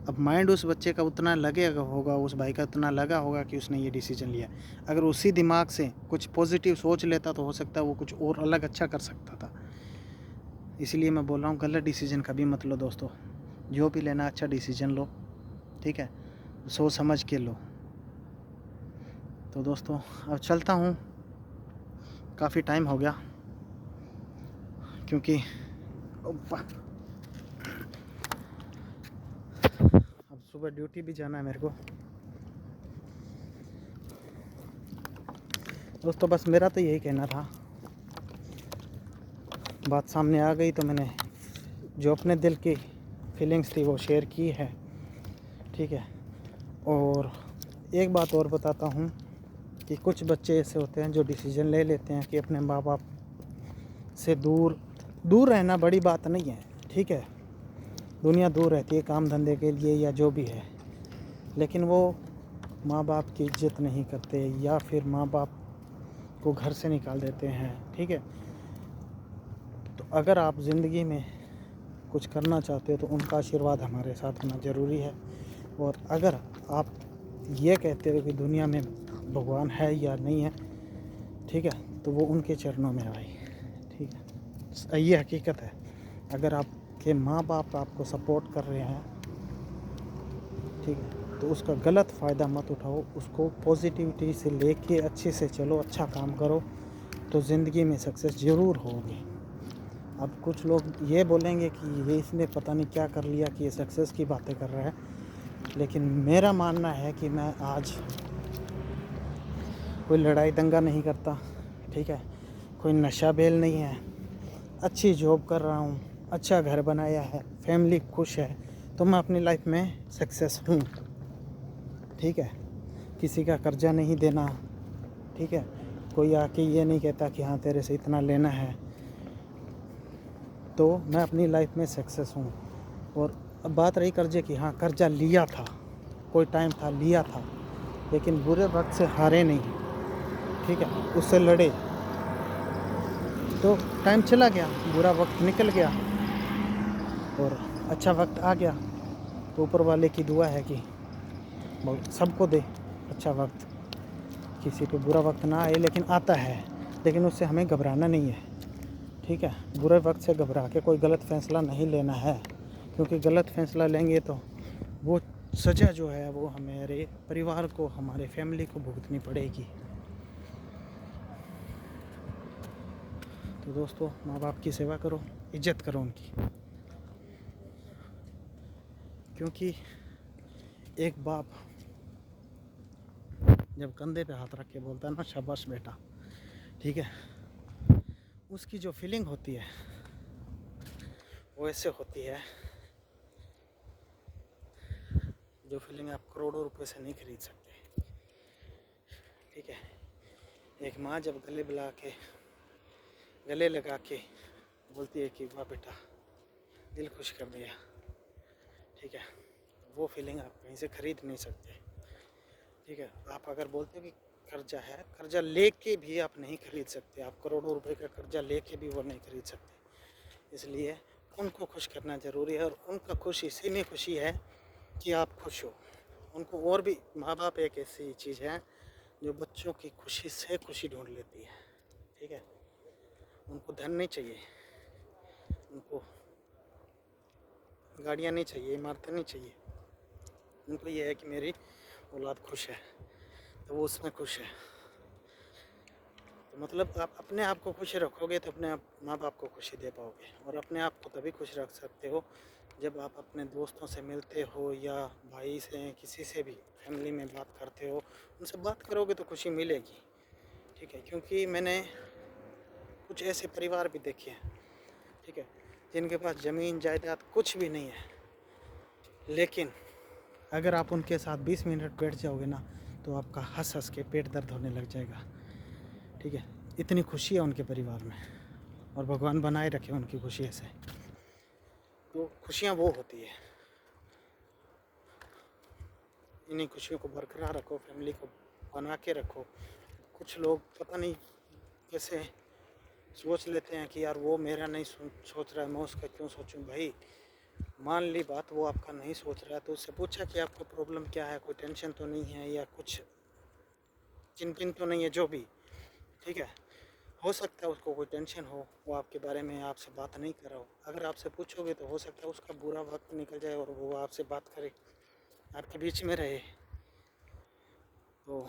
अब माइंड उस बच्चे का उतना लगेगा होगा, उस भाई का उतना लगा होगा कि उसने ये डिसीजन लिया, अगर उसी दिमाग से कुछ पॉजिटिव सोच लेता तो हो सकता है वो कुछ और अलग अच्छा कर सकता था। इसलिए मैं बोल रहा हूँ गलत डिसीजन कभी मत लो दोस्तों, जो भी लेना अच्छा डिसीजन लो, ठीक है, सोच समझ के लो। तो दोस्तों अब चलता हूँ, काफ़ी टाइम हो गया क्योंकि अब सुबह ड्यूटी भी जाना है मेरे को। दोस्तों बस मेरा तो यही कहना था, बात सामने आ गई तो मैंने जो अपने दिल की फीलिंग्स थी वो शेयर की है, ठीक है। और एक बात और बताता हूँ कि कुछ बच्चे ऐसे होते हैं जो डिसीजन ले लेते हैं कि अपने माँ बाप से दूर दूर रहना बड़ी बात नहीं है, ठीक है। दुनिया दूर रहती है काम धंधे के लिए या जो भी है, लेकिन वो माँ बाप की इज्जत नहीं करते या फिर माँ बाप को घर से निकाल देते हैं, ठीक है। तो अगर आप ज़िंदगी में कुछ करना चाहते हो तो उनका आशीर्वाद हमारे साथ होना ज़रूरी है। और अगर आप ये कहते हो कि दुनिया में भगवान है या नहीं है, ठीक है, तो वो उनके चरणों में है भाई, ठीक है। ये हकीकत है। अगर आपके माँ बाप आपको सपोर्ट कर रहे हैं, ठीक है, तो उसका गलत फ़ायदा मत उठाओ, उसको पॉजिटिविटी से लेके अच्छे से चलो, अच्छा काम करो तो ज़िंदगी में सक्सेस ज़रूर होगी। अब कुछ लोग ये बोलेंगे कि ये इसने पता नहीं क्या कर लिया कि ये सक्सेस की बातें कर रहा है, लेकिन मेरा मानना है कि मैं आज कोई लड़ाई दंगा नहीं करता, ठीक है, कोई नशा बेल नहीं है, अच्छी जॉब कर रहा हूँ, अच्छा घर बनाया है, फैमिली खुश है, तो मैं अपनी लाइफ में सक्सेस हूँ, ठीक है। किसी का कर्जा नहीं देना, ठीक है, कोई आके ये नहीं कहता कि हाँ तेरे से इतना लेना है, तो मैं अपनी लाइफ में सक्सेस हूँ। और अब बात रही कर्जे की, हाँ कर्जा लिया था, कोई टाइम था लिया था, लेकिन बुरे वक्त से हारे नहीं, ठीक है, उससे लड़े, तो टाइम चला गया, बुरा वक्त निकल गया और अच्छा वक्त आ गया। तो ऊपर वाले की दुआ है कि सबको दे अच्छा वक्त, किसी पे बुरा वक्त ना आए, लेकिन आता है, लेकिन उससे हमें घबराना नहीं है, ठीक है। बुरे वक्त से घबरा के कोई गलत फ़ैसला नहीं लेना है, क्योंकि गलत फ़ैसला लेंगे तो वो सज़ा जो है वो हमारे परिवार को, हमारे फैमिली को भुगतनी पड़ेगी। तो दोस्तों माँ बाप की सेवा करो, इज्जत करो उनकी, क्योंकि एक बाप जब कंधे पे हाथ रख के बोलता है ना शाबाश बेटा, ठीक है, उसकी जो फीलिंग होती है वो ऐसे होती है जो फीलिंग आप करोड़ों रुपए से नहीं खरीद सकते, ठीक है। एक माँ जब गले लगा के बोलती है कि वाह बेटा दिल खुश कर दिया, ठीक है, वो फीलिंग आप कहीं से खरीद नहीं सकते, ठीक है। आप अगर बोलते हो कि कर्जा है, कर्जा लेके भी आप नहीं खरीद सकते, आप करोड़ों रुपए का कर्जा लेके भी वो नहीं खरीद सकते। इसलिए उनको खुश करना ज़रूरी है, और उनका खुश इसी में खुशी है कि आप खुश हो। उनको और भी, माँ बाप एक ऐसी चीज़ है जो बच्चों की खुशी से खुशी ढूंढ लेती है, ठीक है। उनको धन नहीं चाहिए, उनको गाड़ियाँ नहीं चाहिए, इमारतें नहीं चाहिए, उनको ये है कि मेरी औलाद खुश है, तो वो उसमें खुश है। तो मतलब आप अपने आप को खुश रखोगे तो अपने आप माँ बाप को खुशी दे पाओगे। और अपने आप को तभी खुश रख सकते हो जब आप अपने दोस्तों से मिलते हो या भाई से, किसी से भी फैमिली में बात करते हो, उनसे बात करोगे तो खुशी मिलेगी, ठीक है। क्योंकि मैंने कुछ ऐसे परिवार भी देखे हैं, ठीक है, जिनके पास ज़मीन जायदाद कुछ भी नहीं है, लेकिन अगर आप उनके साथ 20 मिनट बैठ जाओगे ना तो आपका हंस हंस के पेट दर्द होने लग जाएगा, ठीक है। इतनी खुशी है उनके परिवार में, और भगवान बनाए रखे उनकी खुशी से। तो खुशियाँ वो होती है, इन्हीं खुशियों को बरकरार रखो, फैमिली को बना के रखो। कुछ लोग पता नहीं कैसे सोच लेते हैं कि यार वो मेरा नहीं सोच रहा है, मैं उसका क्यों सोचूं। भाई मान ली बात वो आपका नहीं सोच रहा है, तो उससे पूछा कि आपको प्रॉब्लम क्या है, कोई टेंशन तो नहीं है या कुछ चिंतित तो नहीं है, जो भी, ठीक है। हो सकता है उसको कोई टेंशन हो, वो आपके बारे में आपसे बात नहीं कर रहा हो। अगर आपसे पूछोगे तो हो सकता है उसका बुरा वक्त निकल जाए और वो आपसे बात करे, आपके बीच में रहे। तो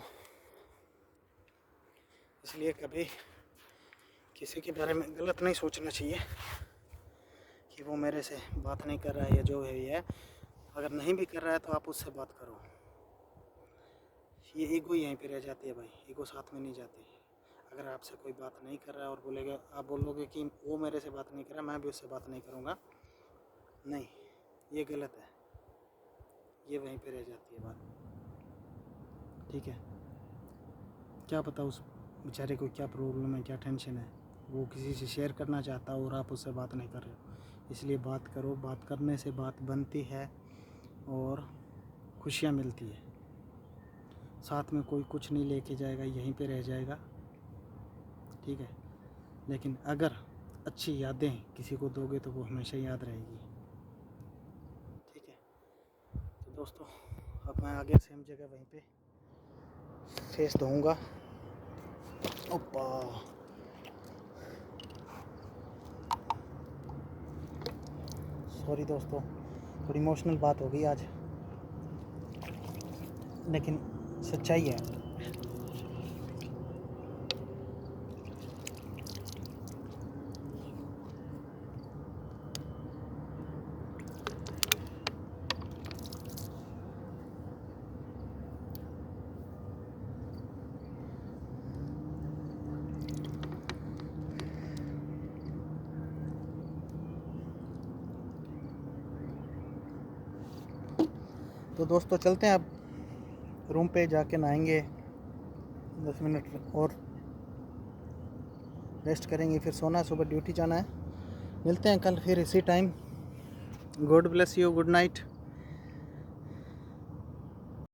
इसलिए कभी किसी के बारे में गलत नहीं सोचना चाहिए कि वो मेरे से बात नहीं कर रहा है या जो है ये है। अगर नहीं भी कर रहा है तो आप उससे बात करो। ये ईगो यहीं पे रह जाती है भाई, ईगो साथ में नहीं जाती। अगर आपसे कोई बात नहीं कर रहा है और बोलेगा, आप बोलोगे कि वो मेरे से बात नहीं कर रहा, मैं भी उससे बात नहीं करूँगा, नहीं, ये गलत है। ये वहीं पे रह जाती है बात। ठीक है, क्या पता उस बेचारे को क्या प्रॉब्लम है, क्या टेंशन है, वो किसी से शेयर करना चाहता है और आप उससे बात नहीं कर रहे हो। इसलिए बात करो, बात करने से बात बनती है और खुशियाँ मिलती है। साथ में कोई कुछ नहीं लेके जाएगा, यहीं पे रह जाएगा। ठीक है, लेकिन अगर अच्छी यादें किसी को दोगे तो वो हमेशा याद रहेगी। ठीक है, तो दोस्तों अब मैं आगे सेम जगह वहीं पे फेस दूँगा। ओपा, सॉरी दोस्तों, थोड़ी इमोशनल बात हो गई आज, लेकिन सच्चाई है। तो दोस्तों चलते हैं, अब रूम पे जाके नहाएंगे, 10 मिनट और रेस्ट करेंगे, फिर सोना है, सुबह ड्यूटी जाना है। मिलते हैं कल फिर इसी time. God bless you, good night.